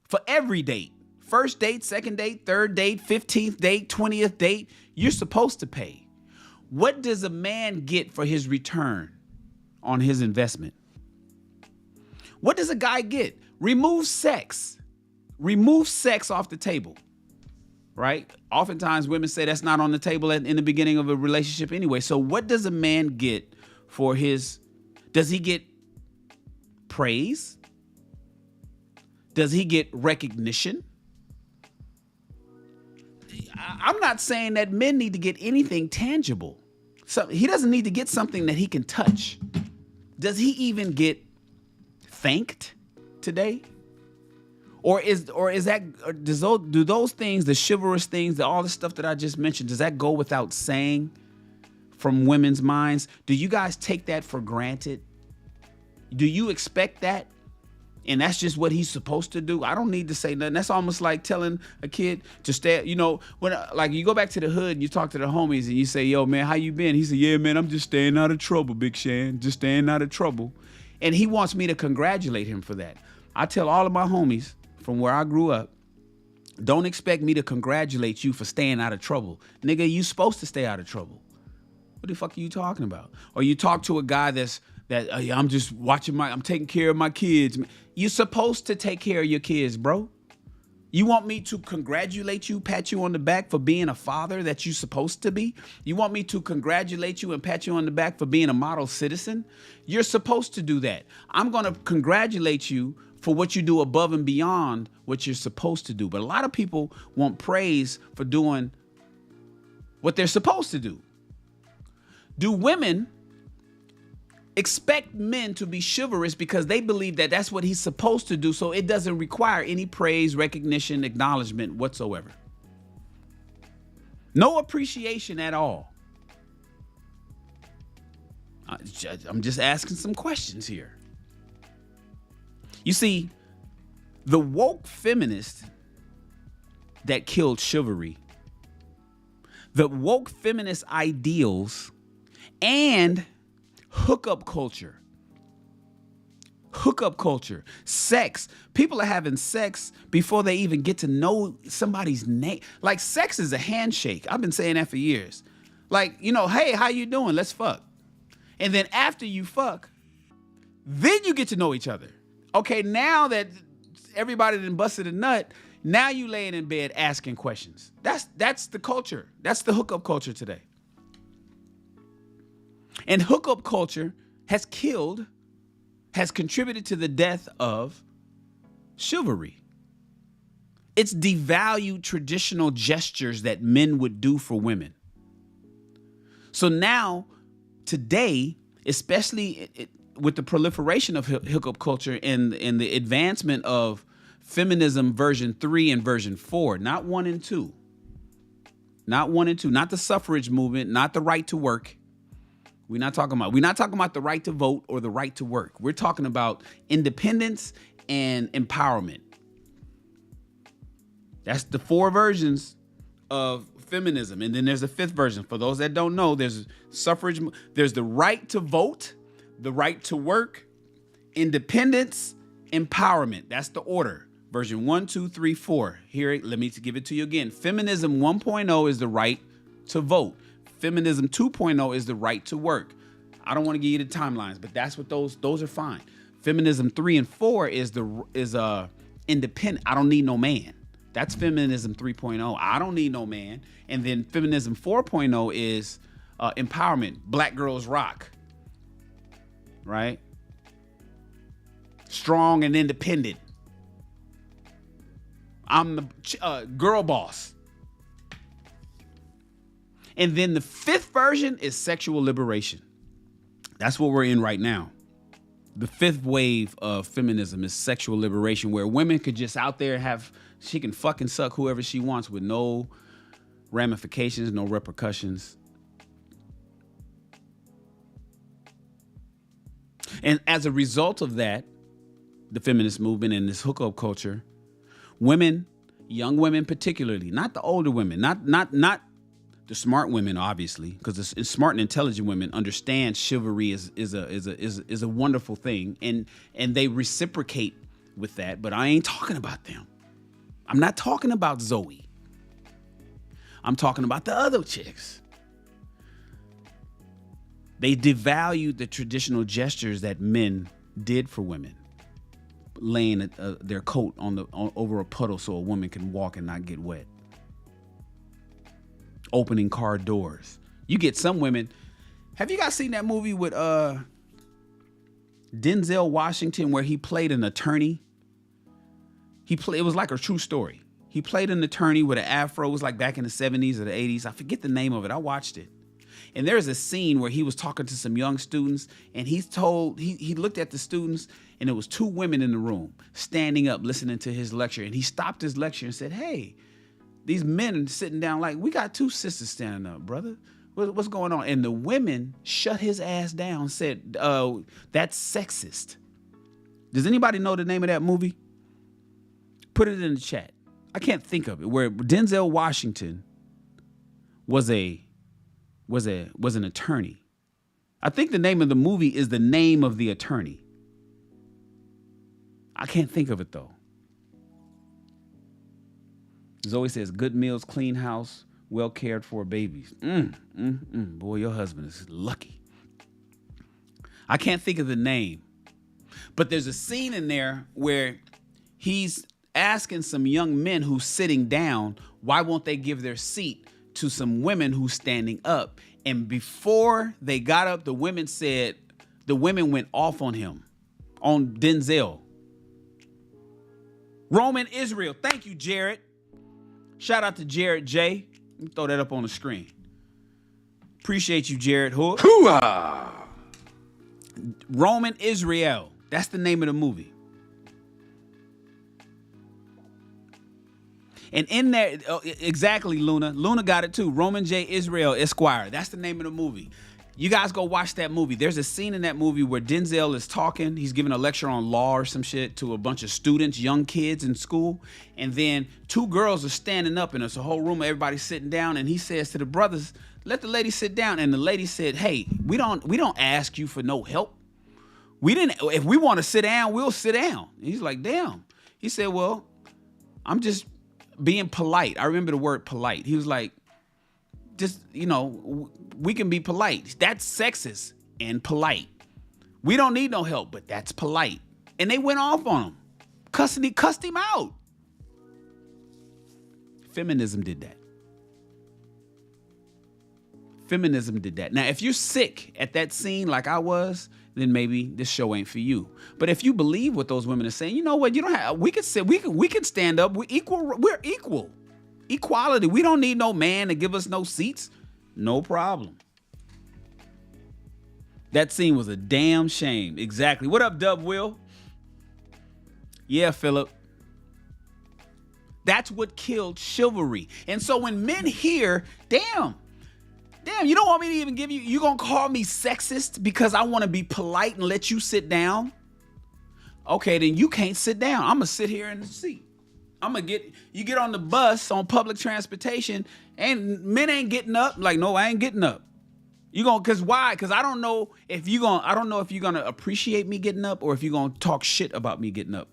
for every date. First date, second date, third date, 15th date, 20th date. You're supposed to pay. What does a man get for his return on his investment? What does a guy get? Remove sex. Remove sex off the table. Right? Oftentimes women say that's not on the table in the beginning of a relationship anyway. So what does a man get for does he get praise? Does he get recognition? I'm not saying that men need to get anything tangible. So he doesn't need to get something that he can touch. Does he even get thanked today? Do those things, the chivalrous things, all the stuff that I just mentioned, does that go without saying from women's minds? Do you guys take that for granted? Do you expect that? And that's just what he's supposed to do. I don't need to say nothing. That's almost like telling a kid to stay, you know, when like you go back to the hood and you talk to the homies and you say, yo, man, how you been? He said, yeah, man, I'm just staying out of trouble, Big Shan, just staying out of trouble. And he wants me to congratulate him for that. I tell all of my homies from where I grew up, don't expect me to congratulate you for staying out of trouble. Nigga, you supposed to stay out of trouble. What the fuck are you talking about? Or you talk to a guy I'm just I'm taking care of my kids. You're supposed to take care of your kids, bro. You want me to congratulate you, pat you on the back for being a father that you're supposed to be? You want me to congratulate you and pat you on the back for being a model citizen? You're supposed to do that. I'm going to congratulate you for what you do above and beyond what you're supposed to do. But a lot of people want praise for doing what they're supposed to do. Do women expect men to be chivalrous because they believe that that's what he's supposed to do, so it doesn't require any praise, recognition, acknowledgement whatsoever? No appreciation at all. I'm just asking some questions here. You see, the woke feminist that killed chivalry, the woke feminist ideals, and hookup culture, sex. People are having sex before they even get to know somebody's name. Like, sex is a handshake. I've been saying that for years. Like, you know, hey, how you doing? Let's fuck. And then after you fuck, then you get to know each other. Okay, now that everybody done busted a nut, now you laying in bed asking questions. That's the culture. That's the hookup culture today. And hookup culture has contributed to the death of chivalry. It's devalued traditional gestures that men would do for women. So now, today, especially with the proliferation of hookup culture and the advancement of feminism version 3 and version 4, not 1 and 2, not the suffrage movement, not the right to work. We're not talking about the right to vote or the right to work. We're talking about independence and empowerment. That's the 4 versions of feminism. And then there's a 5th version. For those that don't know, there's suffrage, there's the right to vote, the right to work, independence, empowerment. That's the order. Version 1, 2, 3, 4. Here, let me give it to you again. Feminism 1.0 is the right to vote. Feminism 2.0 is the right to work. I don't want to give you the timelines, but that's what those are fine. Feminism 3 and 4 is independent. I don't need no man. That's feminism 3.0. I don't need no man. And then feminism 4.0 is empowerment. Black girls rock. Right? Strong and independent. I'm the girl boss. And then the 5th version is sexual liberation. That's what we're in right now. The 5th wave of feminism is sexual liberation, where women could just out there she can fucking suck whoever she wants with no ramifications, no repercussions. And as a result of that, the feminist movement and this hookup culture, women, young women particularly, not the older women, not the smart women, obviously, because it's smart and intelligent women understand chivalry is a wonderful thing, and they reciprocate with that. But I ain't talking about them. I'm not talking about Zoe. I'm talking about the other chicks. They devalued the traditional gestures that men did for women, laying their coat over a puddle so a woman can walk and not get wet. Opening car doors. You get some women. Have you guys seen that movie with Denzel Washington where he played an attorney? It was like a true story. He played an attorney with an afro. It was like back in the 70s or the 80s. I forget the name of it. I watched it. And there's a scene where he was talking to some young students, and he looked at the students, and there was 2 women in the room standing up listening to his lecture. And he stopped his lecture and said, "Hey, these men sitting down, like, we got 2 sisters standing up, brother. What's going on?" And the women shut his ass down, said, "That's sexist." Does anybody know the name of that movie? Put it in the chat. I can't think of it. Where Denzel Washington was an attorney. I think the name of the movie is The Name of the Attorney. I can't think of it though. Zoe says, good meals, clean house, well cared for babies. Boy, your husband is lucky. I can't think of the name. But there's a scene in there where he's asking some young men who's sitting down, why won't they give their seat to some women who's standing up? And before they got up, the women went off on him, on Denzel. Roman Israel. Thank you, Jared. Shout out to Jared J. Let me throw that up on the screen. Appreciate you, Jared Hood. Hooah! Roman Israel. That's the name of the movie. And in there, exactly, Luna. Luna got it too. Roman J. Israel Esquire. That's the name of the movie. You guys go watch that movie. There's a scene in that movie where Denzel is talking. He's giving a lecture on law or some shit to a bunch of students, young kids in school. And then two girls are standing up and it's a whole room of everybody sitting down. And he says to the brothers, let the lady sit down. And the lady said, hey, we don't ask you for no help. If we want to sit down, we'll sit down. And he's like, damn. He said, well, I'm just being polite. I remember the word polite. He was like, just, we can be polite. That's sexist and polite. We don't need no help, but that's polite. And they went off on him. Cussed him out. Feminism did that. Feminism did that. Now, if you're sick at that scene like I was, then maybe this show ain't for you. But if you believe what those women are saying, you know what? You don't have. We can stand up. We're equal. Equality. We don't need no man to give us no seats. No problem. That scene was a damn shame. Exactly. What up, Dub Will? Yeah, Philip. That's what killed chivalry. And so when men hear, damn, you don't want me to even give you gonna call me sexist because I want to be polite and let you sit down? Okay, then you can't sit down. I'm gonna sit here in the seat. You get on the bus on public transportation and men ain't getting up. Like, no, I ain't getting up. Cause why? Cause I don't know if you're gonna appreciate me getting up or if you're gonna talk shit about me getting up.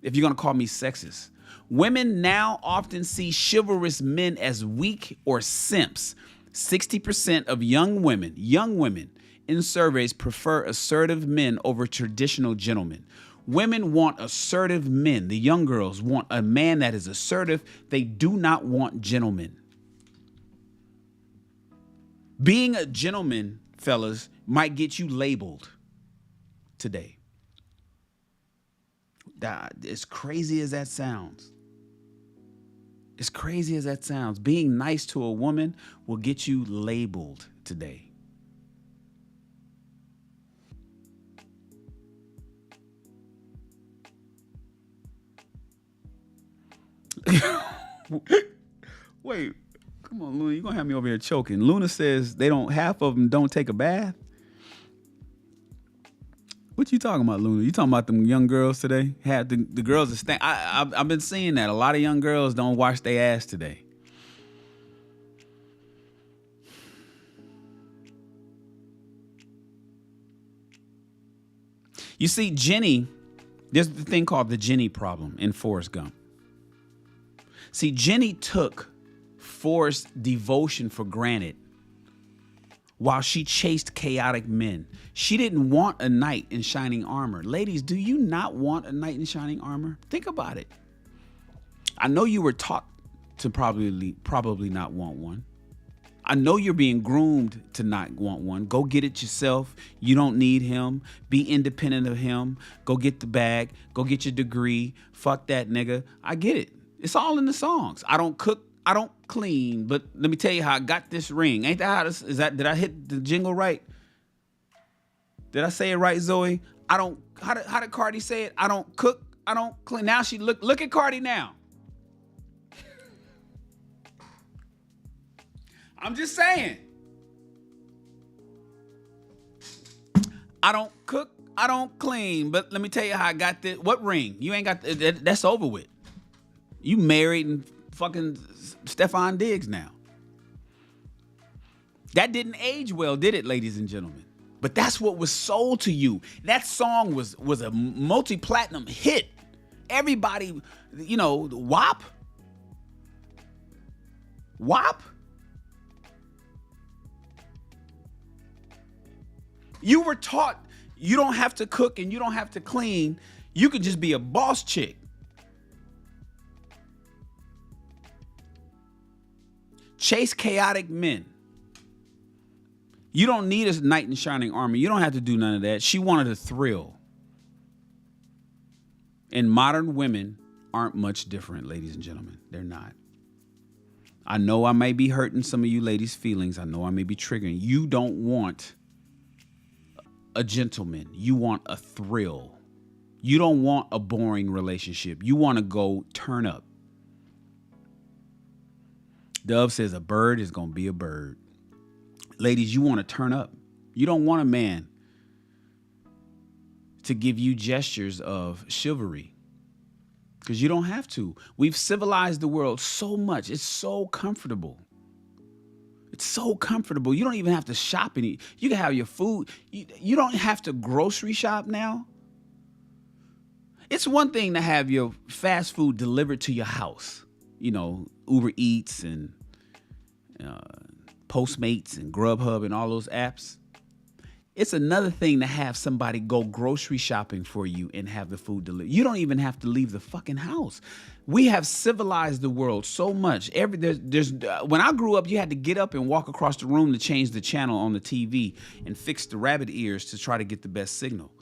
If you're gonna call me sexist. Women now often see chivalrous men as weak or simps. 60% of young women in surveys prefer assertive men over traditional gentlemen. Women want assertive men. The young girls want a man that is assertive. They do not want gentlemen. Being a gentleman, fellas, might get you labeled today. As crazy as that sounds. As crazy as that sounds, being nice to a woman will get you labeled today. Wait, come on, Luna, you're gonna have me over here choking. Luna says half of them don't take a bath. What you talking about, Luna? You talking about them young girls today? Have the girls are staying. I've been seeing that. A lot of young girls don't wash their ass today. You see, Jenny, there's the thing called the Jenny problem in Forrest Gump. See, Jenny took Forrest's devotion for granted while she chased chaotic men. She didn't want a knight in shining armor. Ladies, do you not want a knight in shining armor? Think about it. I know you were taught to probably not want one. I know you're being groomed to not want one. Go get it yourself. You don't need him. Be independent of him. Go get the bag. Go get your degree. Fuck that nigga. I get it. It's all in the songs. I don't cook. I don't clean. But let me tell you how I got this ring. Ain't that how this is? Did I hit the jingle right? Did I say it right, Zoe? How did Cardi say it? I don't cook. I don't clean. Now she look at Cardi now. I'm just saying. I don't cook. I don't clean, but let me tell you how I got this. What ring? You ain't got that's over with. You married and fucking Stefan Diggs now. That didn't age well, did it, ladies and gentlemen? But that's what was sold to you. That song was a multi-platinum hit. Everybody, you know, WAP. You were taught you don't have to cook and you don't have to clean. You could just be a boss chick. Chase chaotic men. You don't need a knight in shining armor. You don't have to do none of that. She wanted a thrill. And modern women aren't much different, ladies and gentlemen. They're not. I know I may be hurting some of you ladies' feelings. I know I may be triggering. You don't want a gentleman. You want a thrill. You don't want a boring relationship. You want to go turn up. Dove says a bird is going to be a bird. Ladies, you want to turn up. You don't want a man to give you gestures of chivalry because you don't have to. We've civilized the world so much. It's so comfortable. It's so comfortable. You don't even have to shop any. You can have your food. You don't have to grocery shop now. It's one thing to have your fast food delivered to your house. You know, Uber Eats and Postmates and Grubhub and all those apps. It's another thing to have somebody go grocery shopping for you and have the food delivered. You don't even have to leave the fucking house. We have civilized the world so much. When I grew up, you had to get up and walk across the room to change the channel on the TV and fix the rabbit ears to try to get the best signal.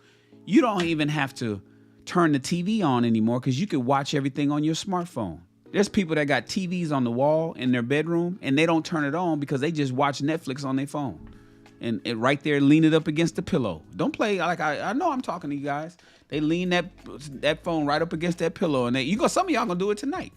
You don't even have to turn the TV on anymore because you can watch everything on your smartphone. There's people that got TVs on the wall in their bedroom and they don't turn it on because they just watch Netflix on their phone. And right there, lean it up against the pillow. Don't play like I know I'm talking to you guys. They lean that phone right up against that pillow, and some of y'all gonna do it tonight.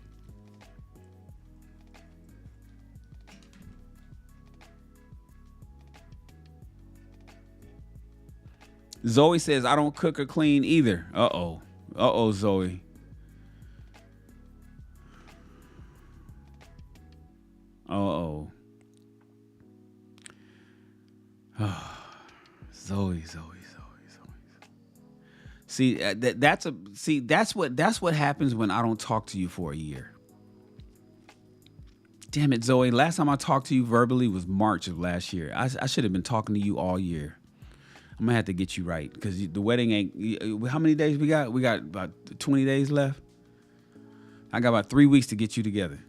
Zoe says I don't cook or clean either. Uh-oh, Zoe. Uh-oh. Zoe. See, that's what happens when I don't talk to you for a year. Damn it, Zoe. Last time I talked to you verbally was March of last year. I should have been talking to you all year. I'm gonna have to get you right because the wedding ain't. How many days we got? We got about 20 days left. I got about 3 weeks to get you together.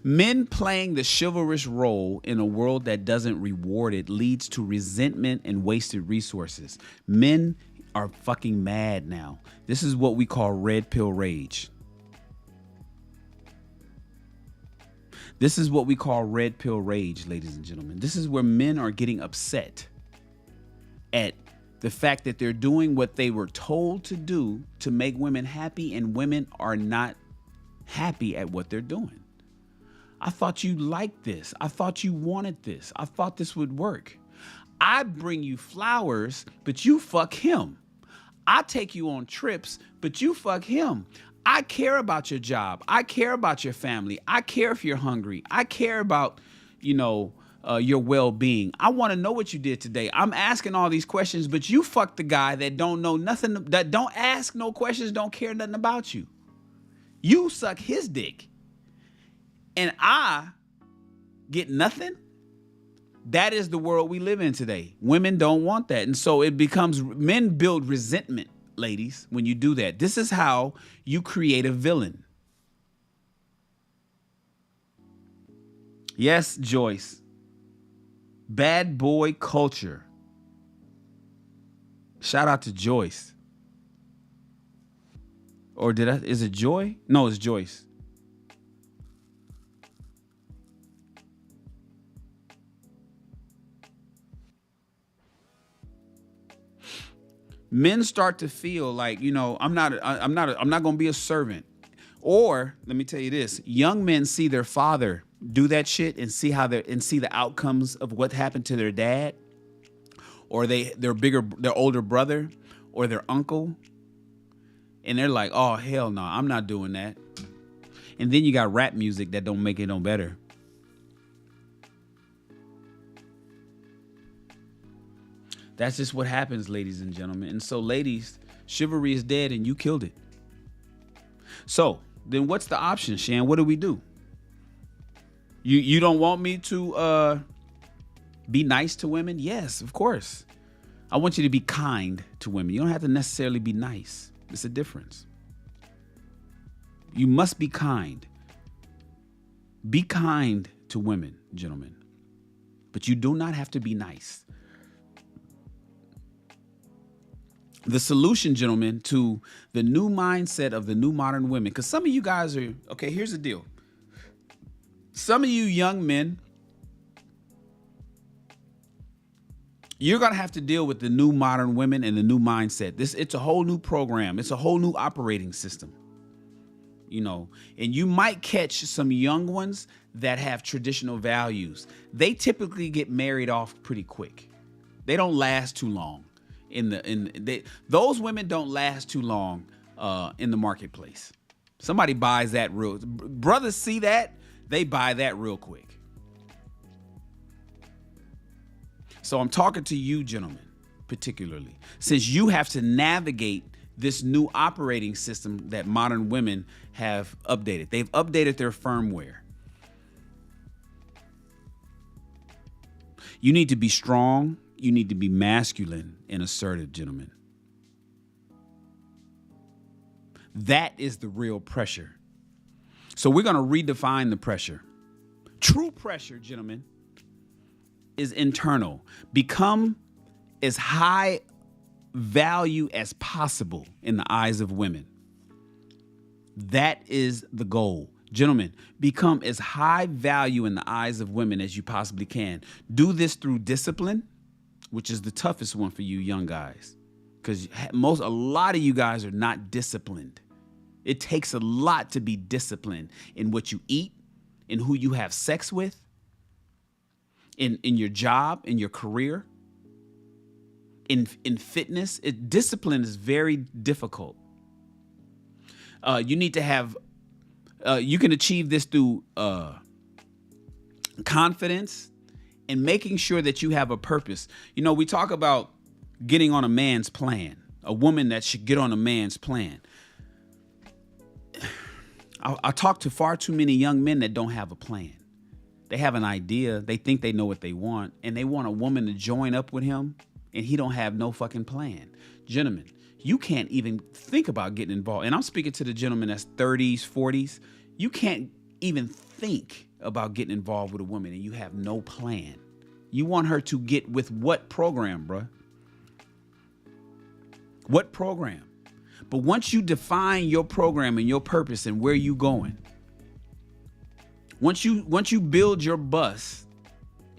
Men playing the chivalrous role in a world that doesn't reward it leads to resentment and wasted resources. Men are fucking mad now. This is what we call red pill rage. This is what we call red pill rage, ladies and gentlemen. This is where men are getting upset at the fact that they're doing what they were told to do to make women happy, and women are not happy at what they're doing. I thought you liked this. I thought you wanted this. I thought this would work. I bring you flowers, but you fuck him. I take you on trips, but you fuck him. I care about your job. I care about your family. I care if you're hungry. I care about, your well-being. I want to know what you did today. I'm asking all these questions, but you fuck the guy that don't know nothing, that don't ask no questions, don't care nothing about you. You suck his dick. And I get nothing. That is the world we live in today. Women don't want that. And so it becomes, men build resentment, ladies, when you do that. This is how you create a villain. Yes, Joyce. Bad boy culture. Shout out to Joyce. Or is it Joy? No, it's Joyce. Men start to feel like, I'm not going to be a servant, Or let me tell you this: young men see their father do that shit and see the outcomes of what happened to their dad, or their older brother, or their uncle, and they're like, "Oh hell no, I'm not doing that." And then you got rap music that don't make it no better. That's just what happens, ladies and gentlemen. And so, ladies, chivalry is dead and you killed it. So then what's the option, Shan? What do we do? You don't want me to be nice to women? Yes, of course. I want you to be kind to women. You don't have to necessarily be nice. It's a difference. You must be kind. Be kind to women, gentlemen. But you do not have to be nice. The solution, gentlemen, to the new mindset of the new modern women, because some of you guys are, okay, here's the deal. Some of you young men, you're going to have to deal with the new modern women and the new mindset. It's a whole new program. It's a whole new operating system. You know, and you might catch some young ones that have traditional values. They typically get married off pretty quick. They don't last too long. Those women don't last too long in the marketplace. Somebody buys that real. Brothers see that, they buy that real quick. So I'm talking to you, gentlemen, particularly, since you have to navigate this new operating system that modern women have updated. They've updated their firmware. You need to be strong. You need to be masculine and assertive, gentlemen. That is the real pressure. So we're going to redefine the pressure. True pressure, gentlemen, is internal. Become as high value as possible in the eyes of women. That is the goal. Gentlemen, become as high value in the eyes of women as you possibly can. Do this through discipline, which is the toughest one for you young guys, because a lot of you guys are not disciplined. It takes a lot to be disciplined in what you eat, in who you have sex with, in your job, in your career, in fitness. Discipline is very difficult. You need to have, you can achieve this through confidence and making sure that you have a purpose. You know, we talk about getting on a man's plan, a woman that should get on a man's plan. I talk to far too many young men that don't have a plan. They have an idea. They think they know what they want, and they want a woman to join up with him, and he don't have no fucking plan. Gentlemen, you can't even think about getting involved. And I'm speaking to the gentleman that's 30s, 40s. You can't even think about getting involved with a woman and you have no plan. You want her to get with what program, bruh? What program? But once you define your program and your purpose and where you going, once you build your bus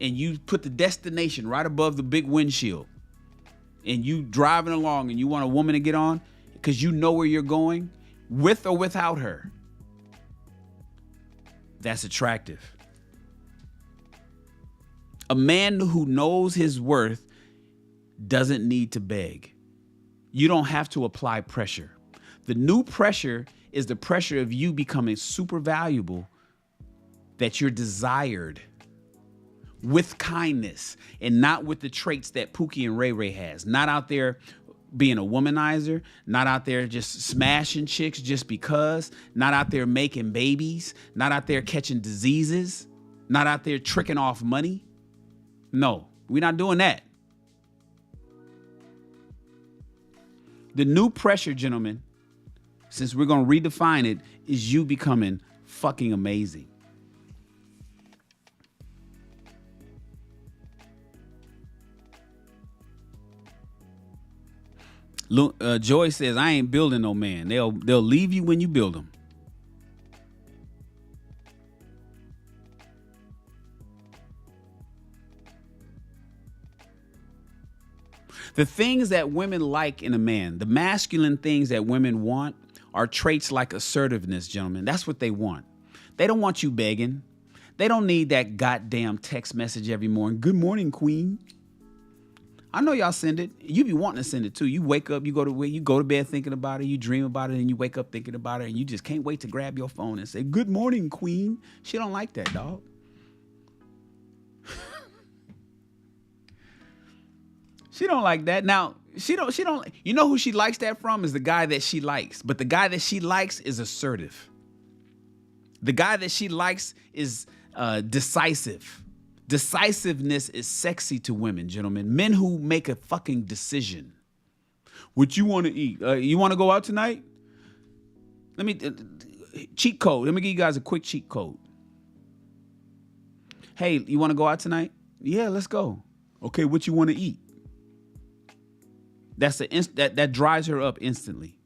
and you put the destination right above the big windshield and you driving along and you want a woman to get on because you know where you're going, with or without her, that's attractive. A man who knows his worth doesn't need to beg. You don't have to apply pressure. The new pressure is the pressure of you becoming super valuable, that you're desired with kindness and not with the traits that Pookie and Ray Ray has. Not out there being a womanizer, not out there just smashing chicks just because, not out there making babies, not out there catching diseases, not out there tricking off money. No, we're not doing that. The new pressure, gentlemen, since we're going to redefine it, is you becoming fucking amazing. Joy says, I ain't building no man. They'll leave you when you build them. The things that women like in a man, the masculine things that women want, are traits like assertiveness, gentlemen. That's what they want. They don't want you begging. They don't need that goddamn text message every morning. Good morning, queen. I know y'all send it. You be wanting to send it too. You wake up, you go to bed thinking about it, you dream about it, and you wake up thinking about it, and you just can't wait to grab your phone and say, good morning, queen. She don't like that, dog. She don't like that. Now, she don't, you know who she likes that from is the guy that she likes. But the guy that she likes is assertive. The guy that she likes is decisive. Decisiveness is sexy to women, gentlemen. Men who make a fucking decision. What you want to eat? You want to go out tonight? Let me, cheat code. Let me give you guys a quick cheat code. Hey, you want to go out tonight? Yeah, let's go. Okay, what you want to eat? That's that drives her up instantly.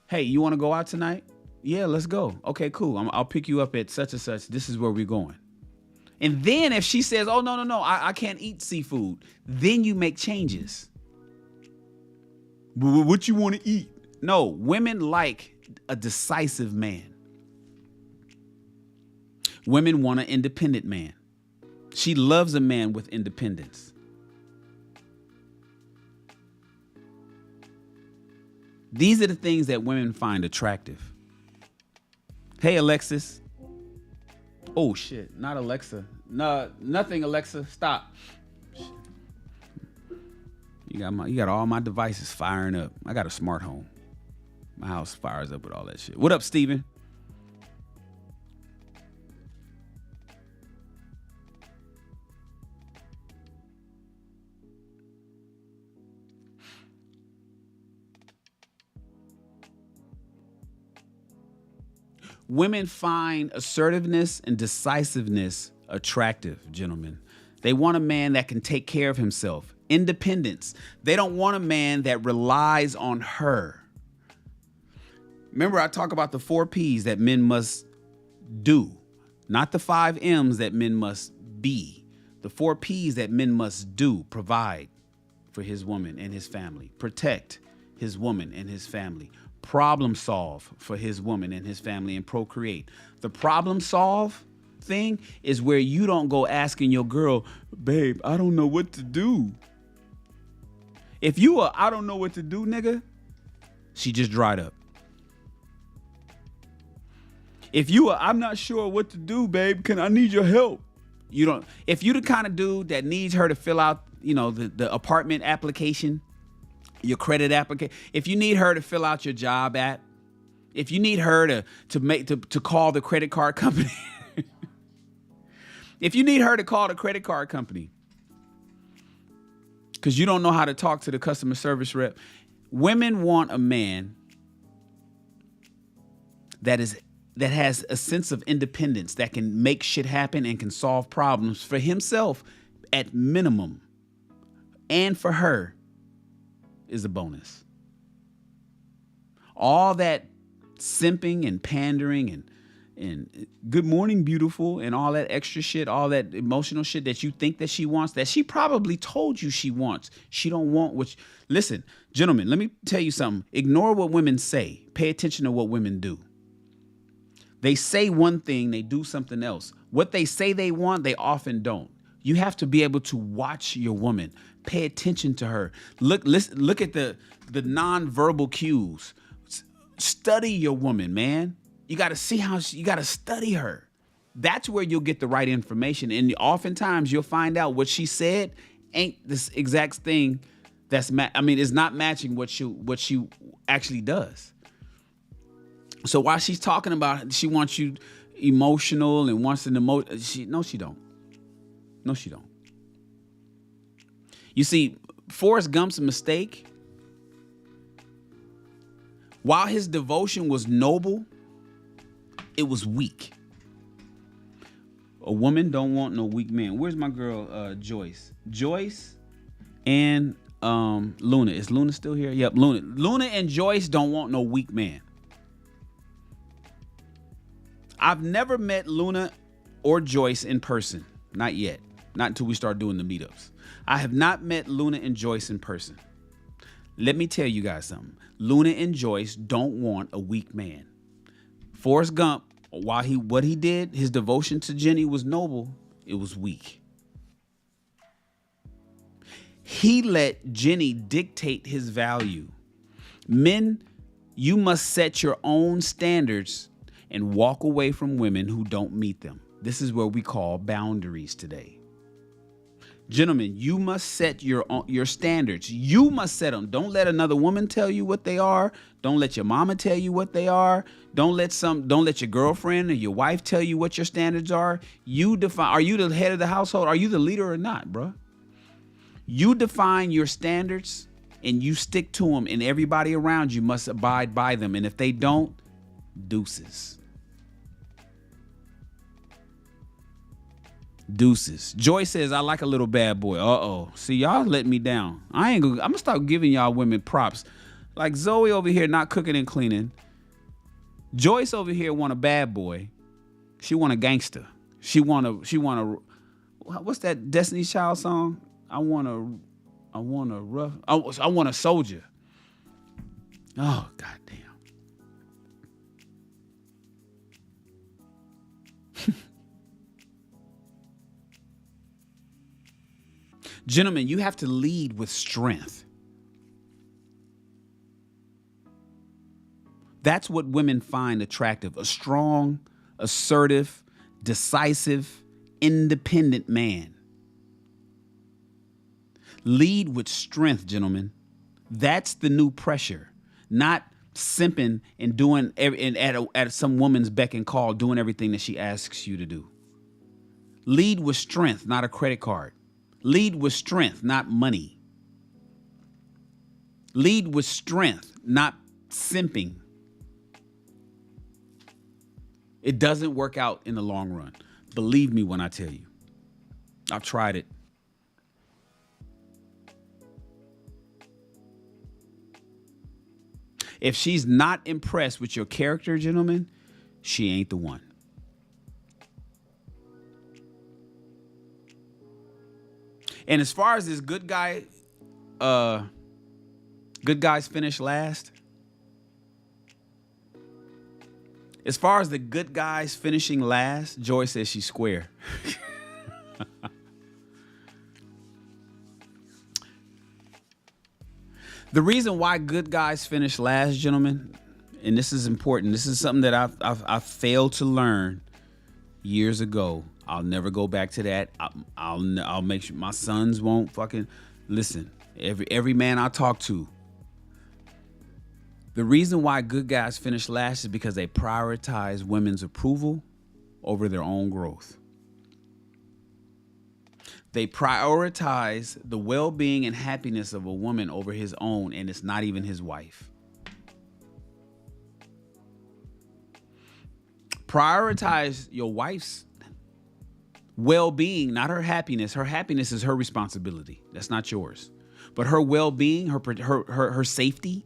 Hey, you want to go out tonight? Yeah, let's go. Okay, cool. I'll pick you up at such and such. This is where we're going. And then if she says, oh, no, I can't eat seafood, then you make changes. What you want to eat? No, women like a decisive man. Women want an independent man. She loves a man with independence. These are the things that women find attractive. Hey, Alexis. Oh, shit. Not Alexa. No, nothing, Alexa. Stop. You got all my devices firing up. I got a smart home. My house fires up with all that shit. What up, Steven? Women find assertiveness and decisiveness attractive, gentlemen. They want a man that can take care of himself. Independence. They don't want a man that relies on her. Remember, I talk about the 4 P's that men must do, not the 5 M's that men must be. The 4 P's that men must do: provide for his woman and his family, protect his woman and his family, problem solve for his woman and his family, and procreate. The problem solve thing is where you don't go asking your girl, babe, I don't know what to do. If you are, I don't know what to do, nigga, she just dried up. If you are, I'm not sure what to do, babe, I need your help. You don't, if you the kind of dude that needs her to fill out, the apartment application, your credit application, if you need her to fill out your job app, if you need her to call the credit card company, if you need her to call the credit card company because you don't know how to talk to the customer service rep, women want a man that has a sense of independence, that can make shit happen and can solve problems for himself at minimum, and for her is a bonus. All that simping and pandering and good morning, beautiful, and all that extra shit, all that emotional shit that you think that she wants, that she probably told you she wants. She don't want what. Listen, gentlemen, let me tell you something. Ignore what women say. Pay attention to what women do. They say one thing, they do something else. What they say they want, they often don't. You have to be able to watch your woman. Pay attention to her. Look at the nonverbal cues. Study your woman, man. You got to see you got to study her. That's where you'll get the right information. And oftentimes you'll find out what she said ain't this exact thing is not matching what she actually does. So while she's talking about she wants you emotional and wants an no, she don't. No, she don't. You see, Forrest Gump's mistake, while his devotion was noble, it was weak. A woman don't want no weak man. Where's my girl, Joyce? Joyce and Luna. Is Luna still here? Yep, Luna. Luna and Joyce don't want no weak man. I've never met Luna or Joyce in person. Not yet. Not until we start doing the meetups. I have not met Luna and Joyce in person. Let me tell you guys something. Luna and Joyce don't want a weak man. Forrest Gump, what he did, his devotion to Jenny was noble. It was weak. He let Jenny dictate his value. Men, you must set your own standards and walk away from women who don't meet them. This is what we call boundaries today. Gentlemen, you must set your standards. You must set them. Don't let another woman tell you what they are. Don't let your mama tell you what they are. Don't let your girlfriend or your wife tell you what your standards are. You define. Are you the head of the household? Are you the leader or not, bro? You define your standards and you stick to them, and everybody around you must abide by them. And if they don't, deuces. Deuces. Joy says, I like a little bad boy. Uh-oh. See, y'all letting me down. I'm gonna start giving y'all women props. Like Zoe over here not cooking and cleaning. Joyce over here want a bad boy. She want a gangster. She want a what's that Destiny's Child song? I want a soldier. Oh, goddamn. Gentlemen, you have to lead with strength. That's what women find attractive. A strong, assertive, decisive, independent man. Lead with strength, gentlemen. That's the new pressure. Not simping and doing at some woman's beck and call, doing everything that she asks you to do. Lead with strength, not a credit card. Lead with strength, not money. Lead with strength, not simping. It doesn't work out in the long run. Believe me when I tell you. I've tried it. If she's not impressed with your character, gentlemen, she ain't the one. And as far as this good guys finish last. As far as the good guys finishing last, Joy says she's square. The reason why good guys finish last, gentlemen, and this is important. This is something that I've failed to learn years ago. I'll never go back to that. I'll make sure my sons won't fucking listen. Every man I talk to. The reason why good guys finish last is because they prioritize women's approval over their own growth. They prioritize the well-being and happiness of a woman over his own, and it's not even his wife. Prioritize your wife's well-being, not her happiness. Her happiness is her responsibility. That's not yours. But her well-being, her safety.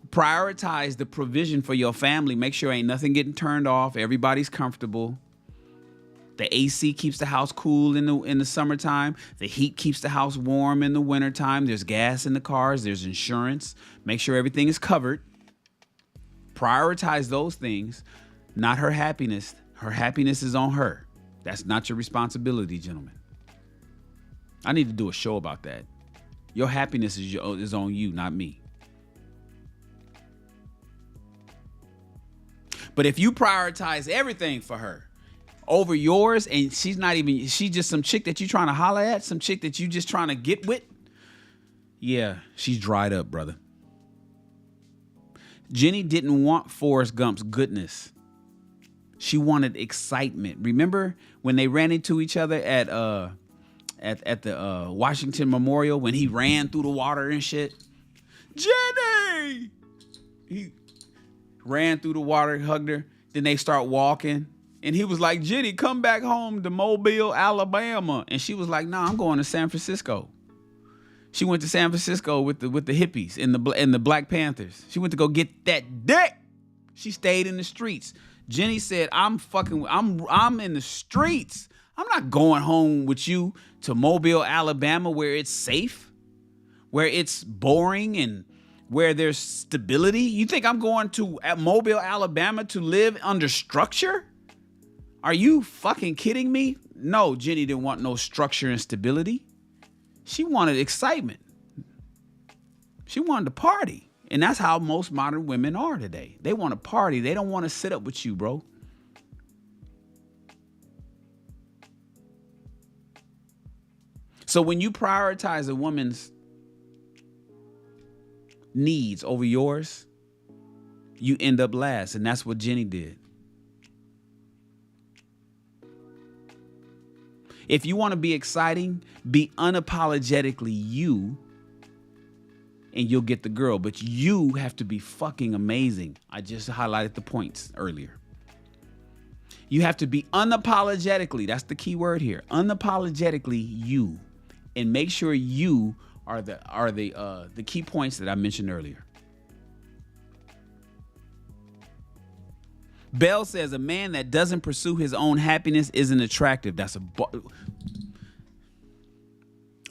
Prioritize the provision for your family. Make sure ain't nothing getting turned off. Everybody's comfortable. The AC keeps the house cool in the summertime. The heat keeps the house warm in the wintertime. There's gas in the cars. There's insurance. Make sure everything is covered. Prioritize those things, not her happiness. Her happiness is on her. That's not your responsibility, gentlemen. I need to do a show about that. Your happiness is on you, not me. But if you prioritize everything for her over yours, and she's just some chick that you trying to holler at, some chick that you just trying to get with, yeah, she's dried up, brother. Jenny didn't want Forrest Gump's goodness. She wanted excitement. Remember when they ran into each other at the Washington Memorial when he ran through the water and shit? Jenny! He ran through the water, hugged her. Then they start walking. And he was like, Jenny, come back home to Mobile, Alabama. And she was like, nah, I'm going to San Francisco. She went to San Francisco with the hippies and the Black Panthers. She went to go get that dick. She stayed in the streets. Jenny said, I'm in the streets. I'm not going home with you to Mobile, Alabama, where it's safe, where it's boring, and where there's stability. You think I'm going to Mobile, Alabama to live under structure? Are you fucking kidding me? No, Jenny didn't want no structure and stability. She wanted excitement. She wanted to party. And that's how most modern women are today. They want to party. They don't want to sit up with you, bro. So when you prioritize a woman's needs over yours, you end up last. And that's what Jenny did. If you want to be exciting, be unapologetically you, and you'll get the girl. But you have to be fucking amazing. I just highlighted the points earlier. You have to be unapologetically, that's the key word here, unapologetically you, and make sure you are the key points that I mentioned earlier. Bell says a man that doesn't pursue his own happiness isn't attractive. That's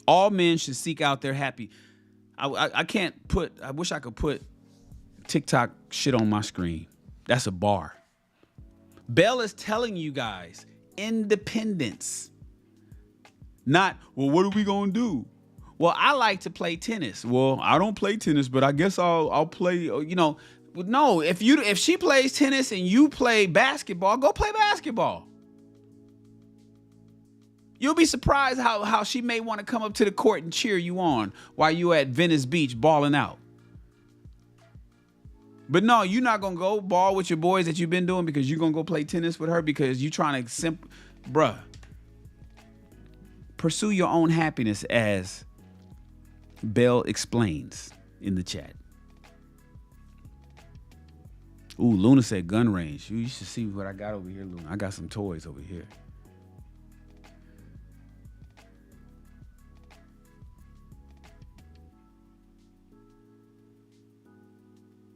all men should seek out their happy. I can't put, I wish I could put TikTok shit on my screen. That's a bar. Bell is telling you guys independence. Not, well, what are we going to do? Well, I like to play tennis. Well, I don't play tennis, but I guess I'll play, you know. No, if she plays tennis and you play basketball, go play basketball. You'll be surprised how she may want to come up to the court and cheer you on while you at Venice Beach balling out. But no, you're not going to go ball with your boys that you've been doing because you're going to go play tennis with her because you're trying to bruh. Pursue your own happiness, as Bell explains in the chat. Ooh, Luna said gun range. You should see what I got over here, Luna. I got some toys over here.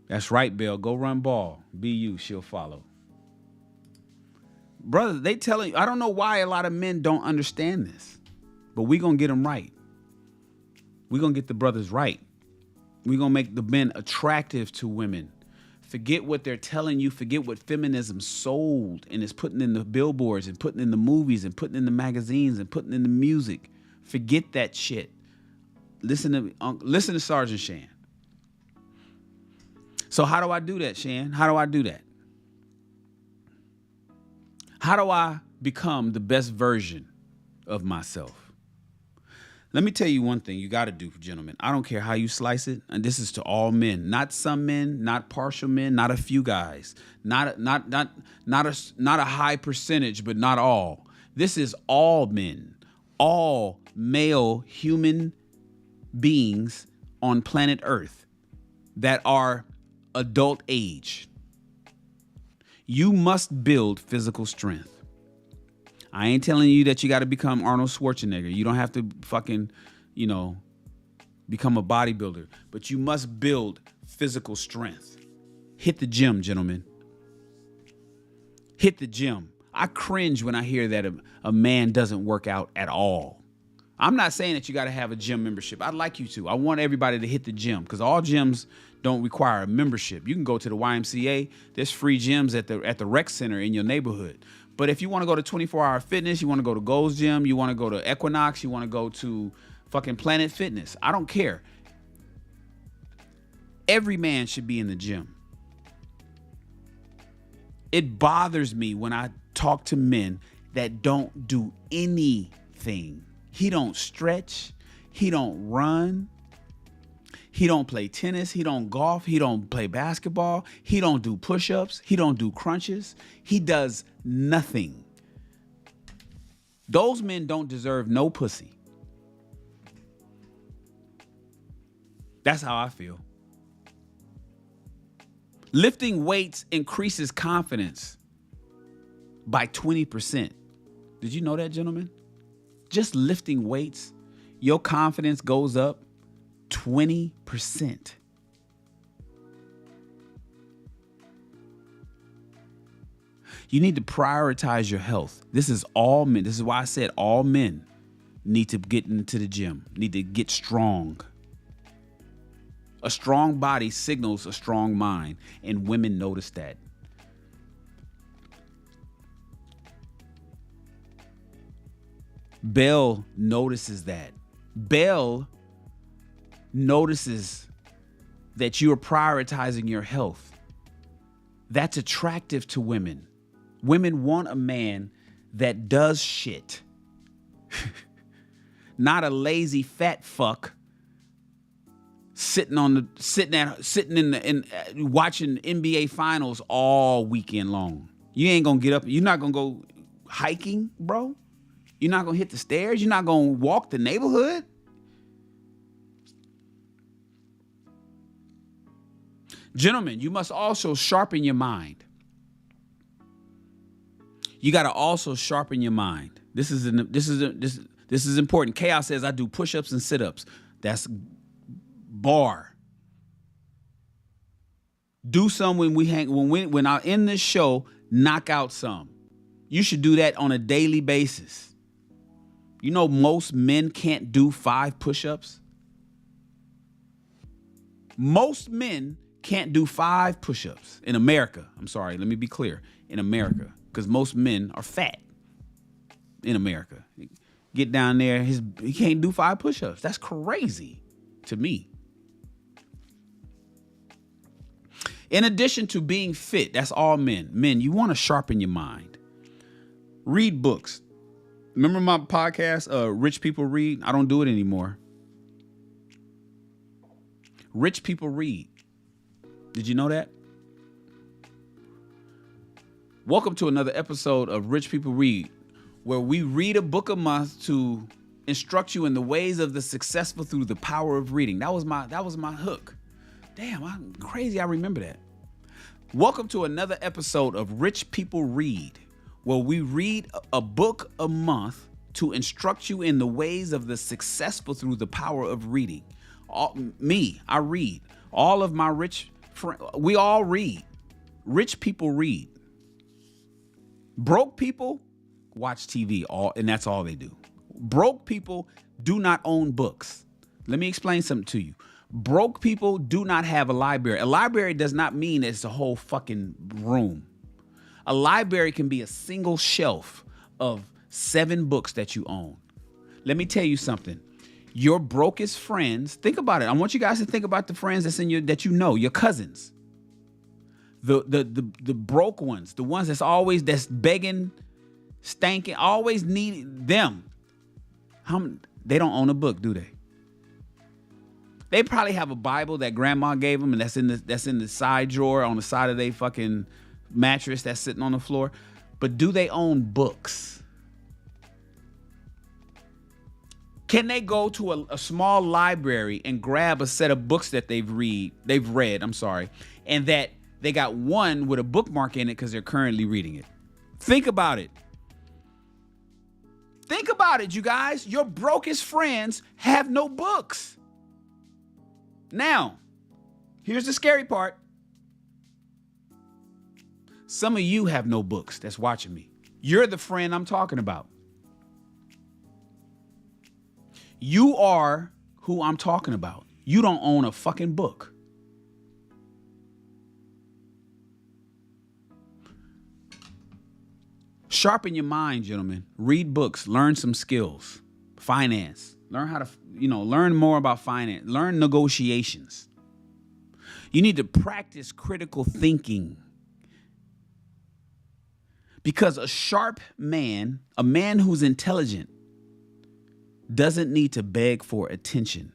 That's right, Bell. Go run ball. Be you. She'll follow. Brother, they telling you, I don't know why a lot of men don't understand this, but we going to get them right. We're going to get the brothers right. We're going to make the men attractive to women. Forget what they're telling you. Forget what feminism sold and is putting in the billboards and putting in the movies and putting in the magazines and putting in the music. Forget that shit. Listen to Sergeant Shan. So how do I do that, Shan? How do I do that? How do I become the best version of myself? Let me tell you one thing you got to do, gentlemen. I don't care how you slice it, and this is to all men, not some men, not partial men, not a few guys, not a high percentage, but not all. This is all men, all male human beings on planet Earth that are adult age. You must build physical strength. I ain't telling you that you got to become Arnold Schwarzenegger. You don't have to fucking, become a bodybuilder. But you must build physical strength. Hit the gym, gentlemen. Hit the gym. I cringe when I hear that a man doesn't work out at all. I'm not saying that you got to have a gym membership. I'd like you to. I want everybody to hit the gym because all gyms don't require a membership. You can go to the YMCA. There's free gyms at the rec center in your neighborhood. But if you want to go to 24-hour fitness, you want to go to Gold's Gym, you want to go to Equinox, you want to go to fucking Planet Fitness, I don't care. Every man should be in the gym. It bothers me when I talk to men that don't do anything. He don't stretch. He don't run. He don't play tennis. He don't golf. He don't play basketball. He don't do push-ups. He don't do crunches. He does nothing. Those men don't deserve no pussy. That's how I feel. Lifting weights increases confidence by 20%. Did you know that, gentlemen? Just lifting weights, your confidence goes up 20%. You need to prioritize your health. This is all men. This is why I said all men need to get into the gym, need to get strong. A strong body signals a strong mind, and women notice that. Belle notices that. Belle notices that you are prioritizing your health. That's attractive to women. Women want a man that does shit. Not a lazy fat fuck sitting in watching NBA finals all weekend long. You ain't gonna get up. You're not gonna go hiking, bro. You're not gonna hit the stairs. You're not gonna walk the neighborhood. Gentlemen, you must also sharpen your mind. You got to also sharpen your mind. This is important. Chaos says I do push-ups and sit-ups. That's bar. Do some when I end this show, knock out some. You should do that on a daily basis. You know most men can't do 5 push-ups. Most men can't do 5 push-ups in America. I'm sorry, let me be clear. In America, because most men are fat in America. Get down there, he can't do 5 push-ups. That's crazy to me. In addition to being fit, that's all men. Men, you want to sharpen your mind. Read books. Remember my podcast, Rich People Read? I don't do it anymore. Rich people read. Did you know that? Welcome to another episode of Rich People Read, where we read a book a month to instruct you in the ways of the successful through the power of reading. That was my hook. Damn, I'm crazy. I remember that. Welcome to another episode of Rich People Read, where we read a book a month to instruct you in the ways of the successful through the power of reading. I read. All of my rich friends, we all read. Rich people read. Broke people watch TV, and that's all they do. Broke people do not own books. Let me explain something to you. Broke people do not have a library. A library does not mean it's a whole fucking room. A library can be a single shelf of 7 books that you own. Let me tell you something. Your brokest friends, think about it. I want you guys to think about the friends that you know, your cousins. The broke ones, the ones that's begging, stanking, always need them. They don't own a book, do they? They probably have a Bible that grandma gave them, and that's in the side drawer on the side of their fucking mattress that's sitting on the floor. But do they own books? Can they go to a small library and grab a set of books that they've read, and that they got one with a bookmark in it because they're currently reading it? Think about it. Think about it, you guys. Your brokest friends have no books. Now, here's the scary part. Some of you have no books that's watching me. You're the friend I'm talking about. You are who I'm talking about. You don't own a fucking book. Sharpen your mind, gentlemen. Read books. Learn some skills. Finance. Learn how to, learn more about finance. Learn negotiations. You need to practice critical thinking. Because a sharp man, a man who's intelligent, doesn't need to beg for attention.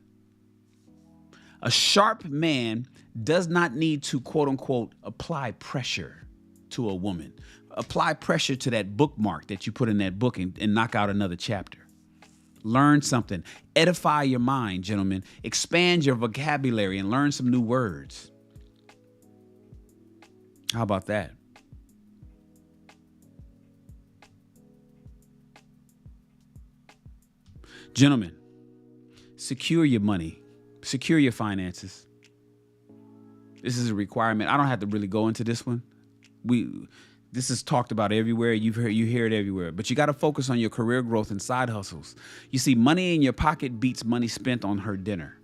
A sharp man does not need to, quote unquote, apply pressure to a woman. Apply pressure to that bookmark that you put in that book and knock out another chapter. Learn something. Edify your mind, gentlemen. Expand your vocabulary and learn some new words. How about that? Gentlemen, secure your money. Secure your finances. This is a requirement. I don't have to really go into this one. This is talked about everywhere. You hear it everywhere. But you got to focus on your career growth and side hustles. You see, money in your pocket beats money spent on her dinner.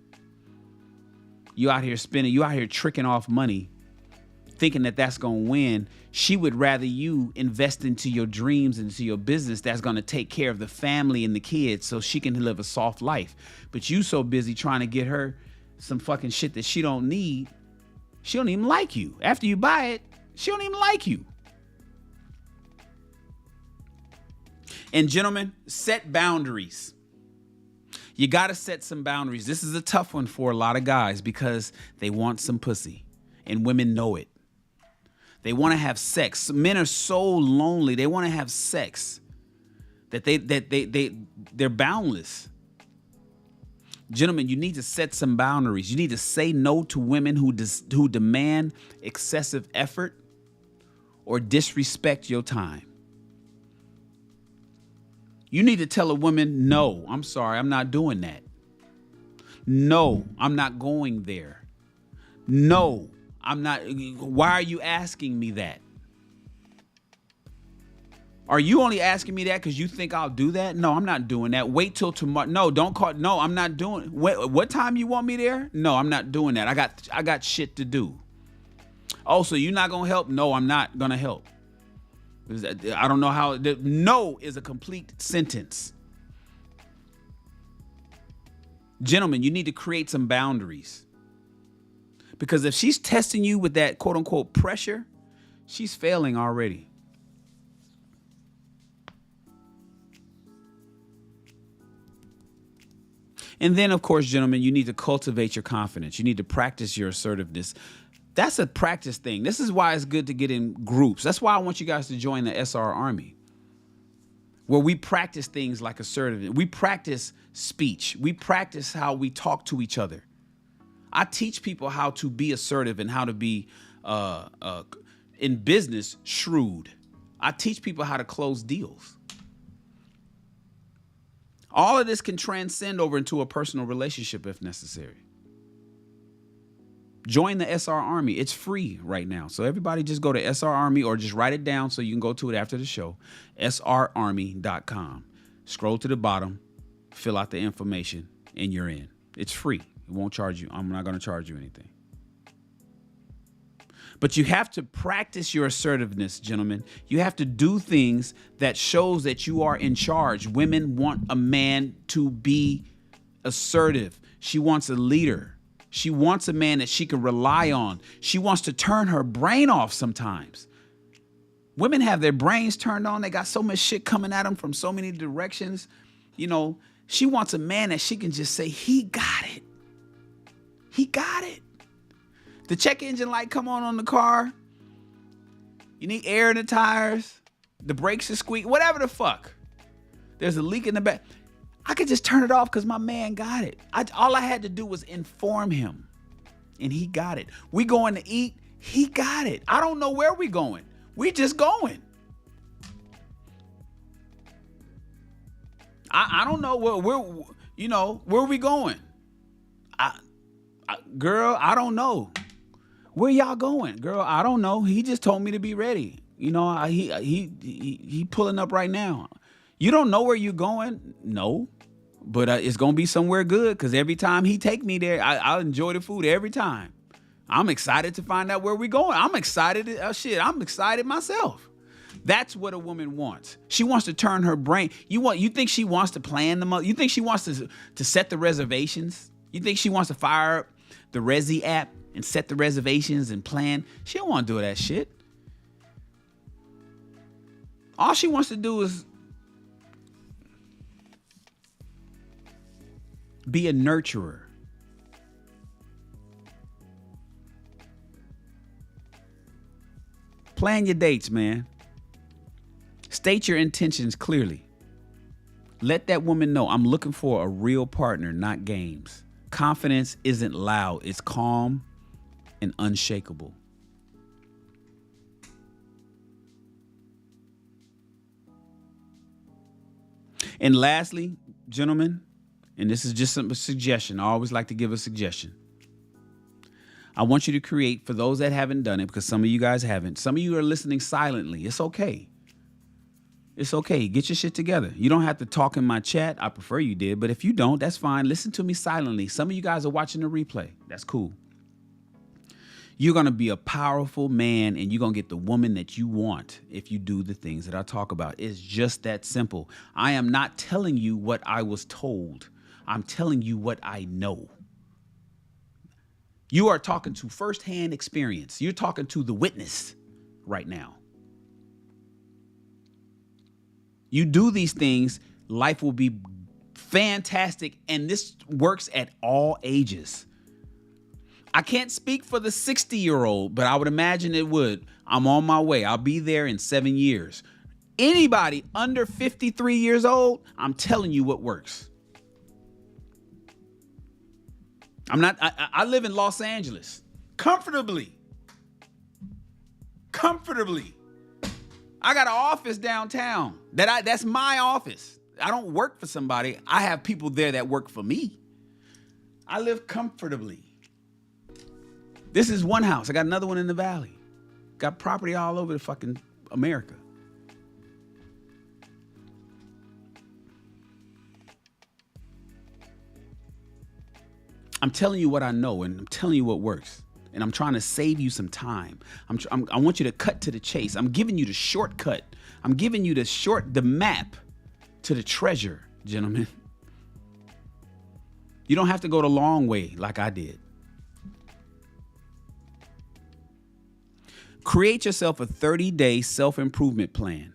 You out here spending, you out here tricking off money, thinking that that's going to win. She would rather you invest into your dreams, into your business that's going to take care of the family and the kids so she can live a soft life. But you so busy trying to get her some fucking shit that she don't need. She don't even like you. After you buy it, she don't even like you. And gentlemen, set boundaries. You got to set some boundaries. This is a tough one for a lot of guys because they want some pussy and women know it. They want to have sex. Men are so lonely. They want to have sex that they're boundless. Gentlemen, you need to set some boundaries. You need to say no to women who demand excessive effort or disrespect your time. You need to tell a woman, no, I'm sorry, I'm not doing that. No, I'm not going there. No, I'm not. Why are you asking me that? Are you only asking me that because you think I'll do that? No, I'm not doing that. Wait till tomorrow. No, don't call. No, I'm not doing. What time you want me there? No, I'm not doing that. I got shit to do. Oh, so you're not gonna help? No, I'm not gonna help. I don't know how. No is a complete sentence. Gentlemen, you need to create some boundaries. Because if she's testing you with that quote unquote pressure, she's failing already. And then, of course, gentlemen, you need to cultivate your confidence. You need to practice your assertiveness. That's a practice thing. This is why it's good to get in groups. That's why I want you guys to join the SR Army, where we practice things like assertiveness. We practice speech. We practice how we talk to each other. I teach people how to be assertive and how to be, in business, shrewd. I teach people how to close deals. All of this can transcend over into a personal relationship if necessary. Join the SR Army. It's free right now. So everybody just go to SR Army or just write it down so you can go to it after the show. srarmy.com. Scroll to the bottom, fill out the information, and you're in. It's free. It won't charge you. I'm not going to charge you anything. But you have to practice your assertiveness, gentlemen. You have to do things that shows that you are in charge. Women want a man to be assertive. She wants a leader. She wants a man that she can rely on. She wants to turn her brain off sometimes. Women have their brains turned on. They got so much shit coming at them from so many directions. You know, she wants a man that she can just say, he got it. He got it. The check engine light come on the car. You need air in the tires. The brakes are squeak. Whatever the fuck. There's a leak in the back. I could just turn it off because my man got it. All I had to do was inform him. And he got it. We going to eat. He got it. I don't know where we going. We just going. I don't know where we going. Girl, I don't know. Where y'all going? Girl, I don't know. He just told me to be ready. You know, he pulling up right now. You don't know where you going? No. But it's going to be somewhere good because every time he take me there, I'll enjoy the food every time. I'm excited to find out where we're going. I'm excited. I'm excited myself. That's what a woman wants. She wants to turn her brain. You think she wants to plan the month? You think she wants to set the reservations? You think she wants to fire up the Resi app and set the reservations and plan? She don't want to do that shit. All she wants to do is be a nurturer. Plan your dates, man. State your intentions clearly. Let that woman know I'm looking for a real partner, not games. Confidence isn't loud. It's calm and unshakable. And lastly, gentlemen, and this is just a suggestion. I always like to give a suggestion. I want you to create, for those that haven't done it, because some of you guys haven't. Some of you are listening silently. It's okay. It's okay. Get your shit together. You don't have to talk in my chat. I prefer you did. But if you don't, that's fine. Listen to me silently. Some of you guys are watching the replay. That's cool. You're going to be a powerful man, and you're going to get the woman that you want if you do the things that I talk about. It's just that simple. I am not telling you what I was told. I'm telling you what I know. You are talking to firsthand experience. You're talking to the witness right now. You do these things, life will be fantastic, and this works at all ages. I can't speak for the 60-year-old, but I would imagine it would. I'm on my way. I'll be there in 7 years. Anybody under 53 years old, I'm telling you what works. I live in Los Angeles comfortably. I got an office downtown. That's my office. I don't work for somebody. I have people there that work for me. I live comfortably. This is one house. I got another one in the valley. Got property all over the fucking America. I'm telling you what I know, and I'm telling you what works. And I'm trying to save you some time. I want you to cut to the chase. I'm giving you the shortcut. I'm giving you the map to the treasure, gentlemen. You don't have to go the long way like I did. Create yourself a 30-day self-improvement plan.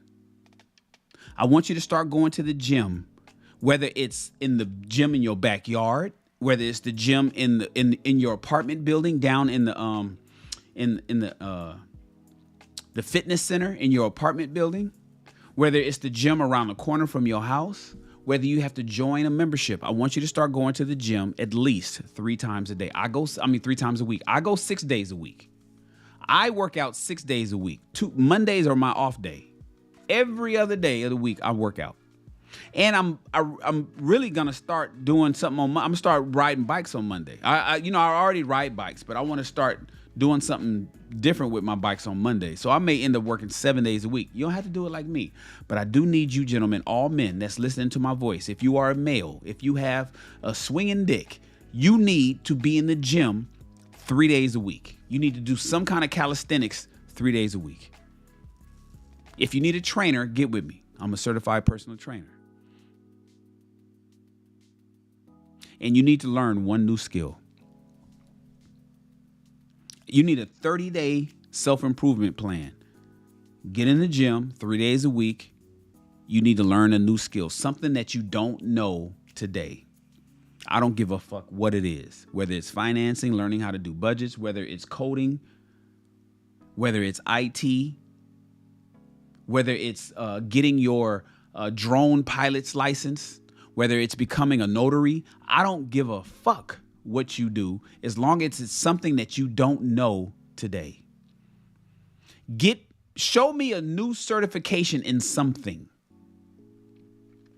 I want you to start going to the gym, whether it's in the gym in your backyard, whether it's the gym in your apartment building, down in the fitness center in your apartment building, whether it's the gym around the corner from your house, whether you have to join a membership. I want you to start going to the gym at least 3 times a day. 3 times a week. I go 6 days a week. I work out 6 days a week. Mondays are my off day. Every other day of the week I work out. And I'm really gonna start doing something I'm gonna start riding bikes on Monday. I already ride bikes, but I want to start doing something different with my bikes on Monday. So I may end up working 7 days a week. You don't have to do it like me, but I do need you, gentlemen, all men that's listening to my voice. If you are a male, if you have a swinging dick, you need to be in the gym 3 days a week. You need to do some kind of calisthenics 3 days a week. If you need a trainer, get with me. I'm a certified personal trainer. And you need to learn one new skill. You need a 30-day self-improvement plan. Get in the gym 3 days a week. You need to learn a new skill, something that you don't know today. I don't give a fuck what it is, whether it's financing, learning how to do budgets, whether it's coding, whether it's IT, whether it's getting your drone pilot's license, whether it's becoming a notary. I don't give a fuck what you do as long as it's something that you don't know today. Show me a new certification in something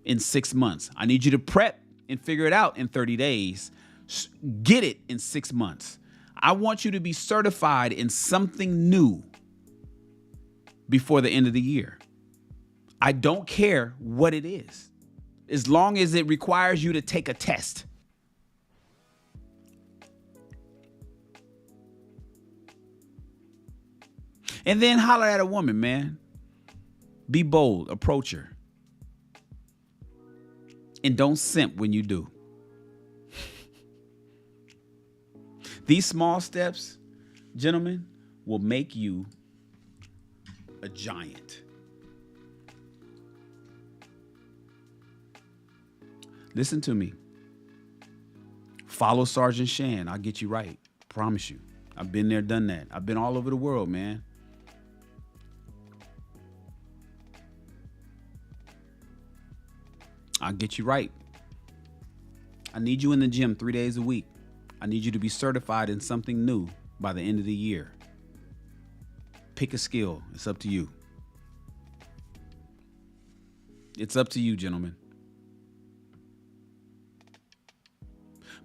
in 6 months. I need you to prep and figure it out in 30 days. Get it in 6 months. I want you to be certified in something new before the end of the year. I don't care what it is, as long as it requires you to take a test. And then holler at a woman, man. Be bold, approach her. And don't simp when you do. These small steps, gentlemen, will make you a giant. Listen to me. Follow Sergeant Shan. I'll get you right. Promise you. I've been there, done that. I've been all over the world, man. I'll get you right. I need you in the gym 3 days a week. I need you to be certified in something new by the end of the year. Pick a skill. It's up to you. It's up to you, gentlemen.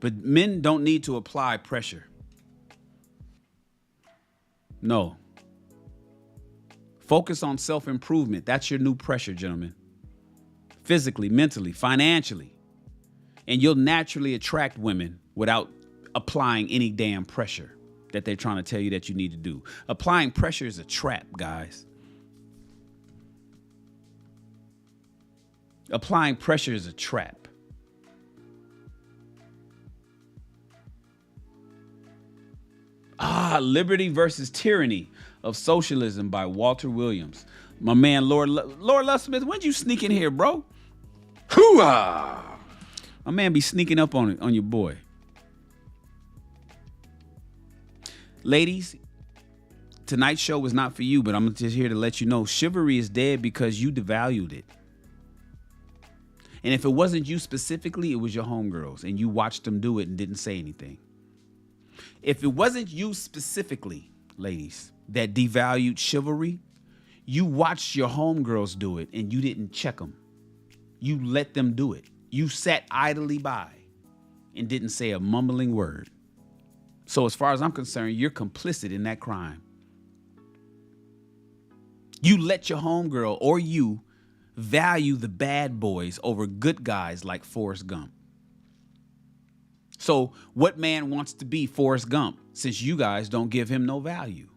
But men don't need to apply pressure. No. Focus on self-improvement. That's your new pressure, gentlemen. Physically, mentally, financially. And you'll naturally attract women without applying any damn pressure that they're trying to tell you that you need to do. Applying pressure is a trap, guys. Applying pressure is a trap. Liberty versus Tyranny of Socialism by Walter Williams. My man, Lord Love Smith, when'd you sneak in here, bro? Hoo-ah! My man be sneaking up on your boy. Ladies, tonight's show was not for you, but I'm just here to let you know chivalry is dead because you devalued it. And if it wasn't you specifically, it was your homegirls, and you watched them do it and didn't say anything. If it wasn't you specifically, ladies, that devalued chivalry, you watched your homegirls do it and you didn't check them. You let them do it. You sat idly by and didn't say a mumbling word. So as far as I'm concerned, you're complicit in that crime. You let your homegirl or you value the bad boys over good guys like Forrest Gump. So what man wants to be Forrest Gump since you guys don't give him no value?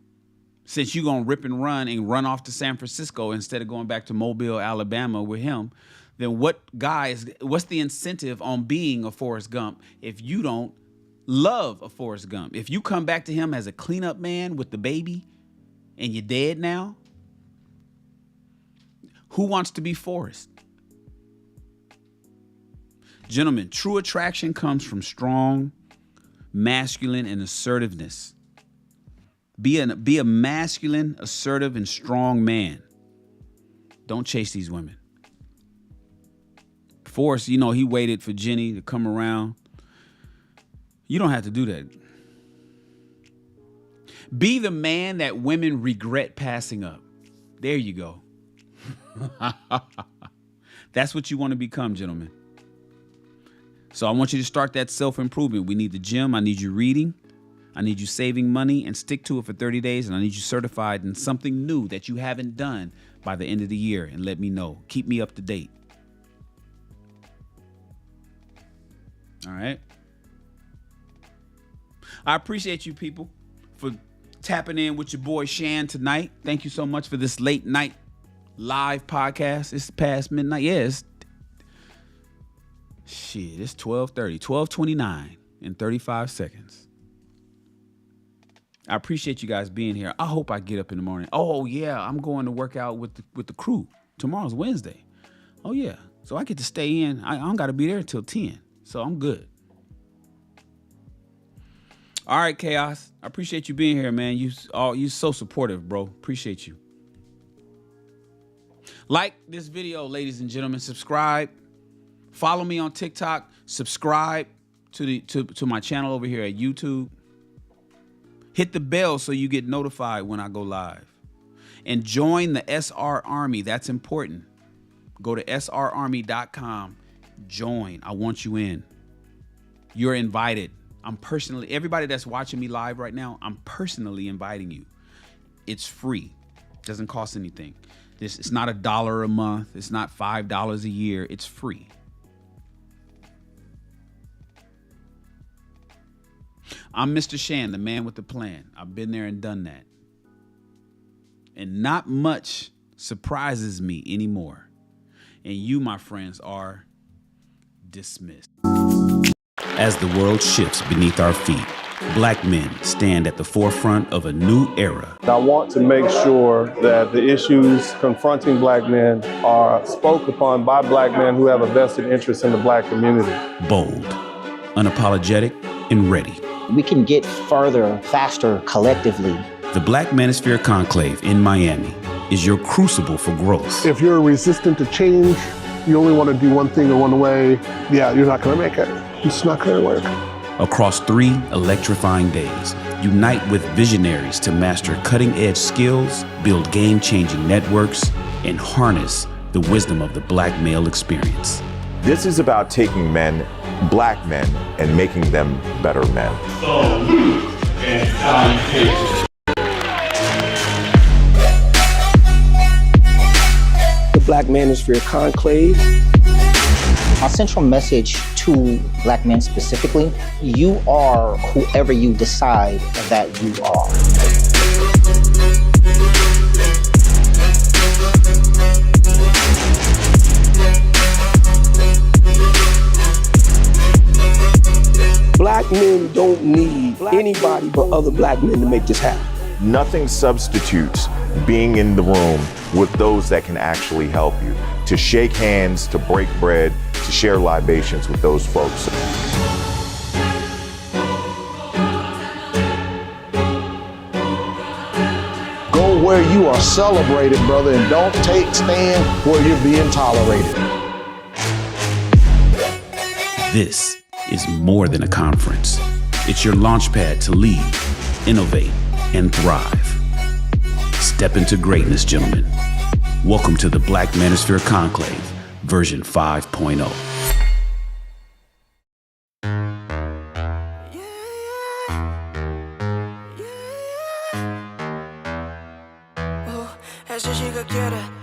Since you're going to rip and run off to San Francisco instead of going back to Mobile, Alabama with him, then what's the incentive on being a Forrest Gump if you don't love a Forrest Gump? If you come back to him as a cleanup man with the baby and you're dead now, who wants to be Forrest? Gentlemen, true attraction comes from strong, masculine, and assertiveness. Be a masculine, assertive, and strong man. Don't chase these women. Forrest, he waited for Jenny to come around. You don't have to do that. Be the man that women regret passing up. There you go. That's what you want to become, gentlemen. So I want you to start that self-improvement. We need the gym. I need you reading. I need you saving money and stick to it for 30 days. And I need you certified in something new that you haven't done by the end of the year. And let me know. Keep me up to date. All right. I appreciate you people for tapping in with your boy Shan tonight. Thank you so much for this late night live podcast. It's past midnight. Yeah, it's 12:30, 12:29 in 35 seconds. I appreciate you guys being here. I hope I get up in the morning. Oh yeah, I'm going to work out with the crew. Tomorrow's Wednesday. Oh yeah, so I get to stay in. I don't got to be there until 10, so I'm good. All right, Chaos. I appreciate you being here, man. You so supportive, bro. Appreciate you. Like this video, ladies and gentlemen. Subscribe. Follow me on TikTok. Subscribe to my channel over here at YouTube. Hit the bell so you get notified when I go live. And join the SR Army. That's important. Go to srarmy.com. Join. I want you in. You're invited. Everybody that's watching me live right now, I'm personally inviting you. It's free. Doesn't cost anything. It's not $1 a month. It's not $5 a year. It's free. I'm Mr. Shan, the man with the plan. I've been there and done that. And not much surprises me anymore. And you, my friends, are dismissed. As the world shifts beneath our feet, Black men stand at the forefront of a new era. I want to make sure that the issues confronting Black men are spoke upon by Black men who have a vested interest in the Black community. Bold, unapologetic, and ready. We can get further, faster, collectively. The Black Manosphere Conclave in Miami is your crucible for growth. If you're resistant to change, you only want to do one thing or one way, you're not going to make it. It's not going to work. Across 3 electrifying days, unite with visionaries to master cutting-edge skills, build game-changing networks, and harness the wisdom of the Black male experience. This is about taking men, Black men, and making them better men. Salute and salutation. Black Manosphere conclave. My central message to black men specifically, you are whoever you decide that you are. Black men don't need anybody but other black men to make this happen. Nothing substitutes being in the room with those that can actually help you, to shake hands, to break bread, to share libations with those folks. Go where you are celebrated, brother, and don't take stand where you're being tolerated. This is more than a conference. It's your launchpad to lead, innovate, and thrive. Step into greatness, gentlemen. Welcome to the Black Manosphere Conclave, version 5.0.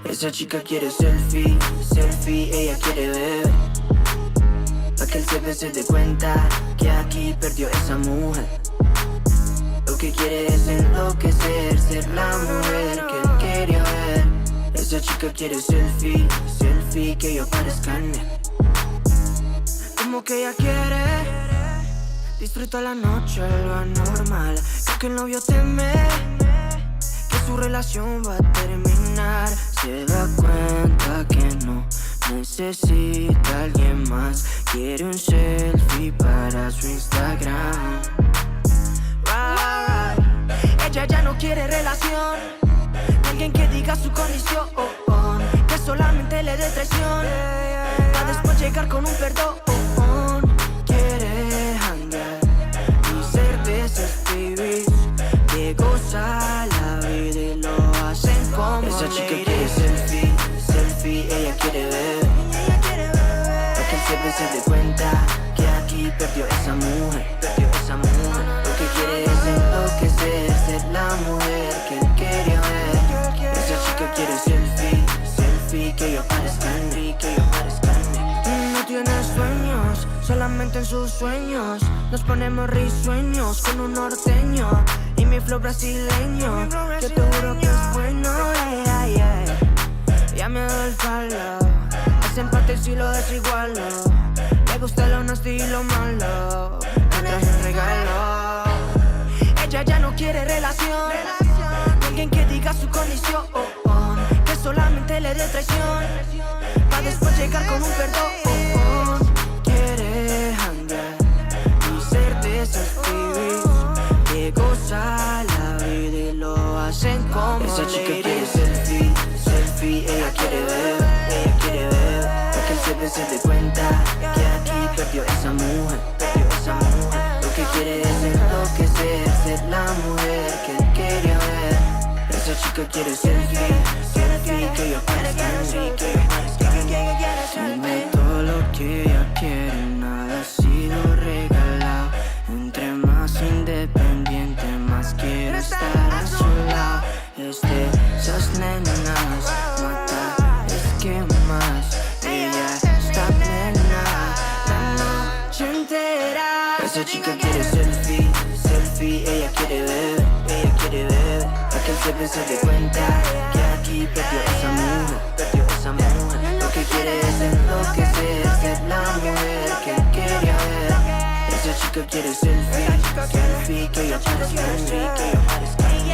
Esa chica quiere selfie, selfie, ella quiere ver. Pa' que el CP se dé cuenta que aquí perdió esa mujer. Lo que quiere es enloquecer, ser la mujer que él quería ver. Esa chica quiere selfie, selfie, que yo parezca en él. Como que ella quiere disfruta la noche, lo anormal. Creo que el novio teme que su relación va a terminar. Se da cuenta que no necesita a alguien más. Quiere un selfie para su Instagram. Ella ya no quiere relación, alguien que diga su condición, que solamente le dé traición, para después llegar con un perdón. Quiere hangar y ser de esos babies que goza la vida y lo hacen como esa chica quiere selfie, selfie, ella quiere ver. Para que el CP se dé cuenta que aquí perdió esa mujer, perdió esa mujer. Lo que quiere es enloquecer, ser la mujer que él quería ver. Esa chica quiere selfie, selfie, que yo parezca en mí, que yo parezca en mí. No tiene sueños, solamente en sus sueños nos ponemos risueños con un norteño y mi flow brasileño. Yo te juro que es bueno, yeah, yeah. Ya me doy el palo, ese empate si lo desigualo. Le gusta lo nasty y lo malo, me traje un regalo. Ella ya no quiere relación, alguien que diga su condición, que solamente le dé traición, para después llegar con un perdón. Quiere hangar y ser de esos pibes que goza la vida y lo hacen como esa chica quiere selfie, selfie, ella quiere ver, ella quiere ver. Para que el CP se dé cuenta que aquí perdió esa mujer, perdió esa mujer. Lo que quiere es enloquecer, ser la mujer que él quería ver. Esa chica quiere selfie, selfie, que yo parezca en mí, que yo parezca en mí. Dime todo lo que ella quiere, nada ha sido regalado. Entre más independiente, más quiero estar a su lado. Esas nenas, mata, es que más. Ella está plena la noche entera. Esa chica quiere selfie, selfie, ella quiere ver, ella quiere ver. Para que el CP se dé cuenta que aquí perdió esa mujer, perdió esa mujer. Lo que quiere es enloquecer, ser la mujer que él quería ver. Esa chica quiere selfie, selfie, que yo parezca en mí, que yo parezca en mí.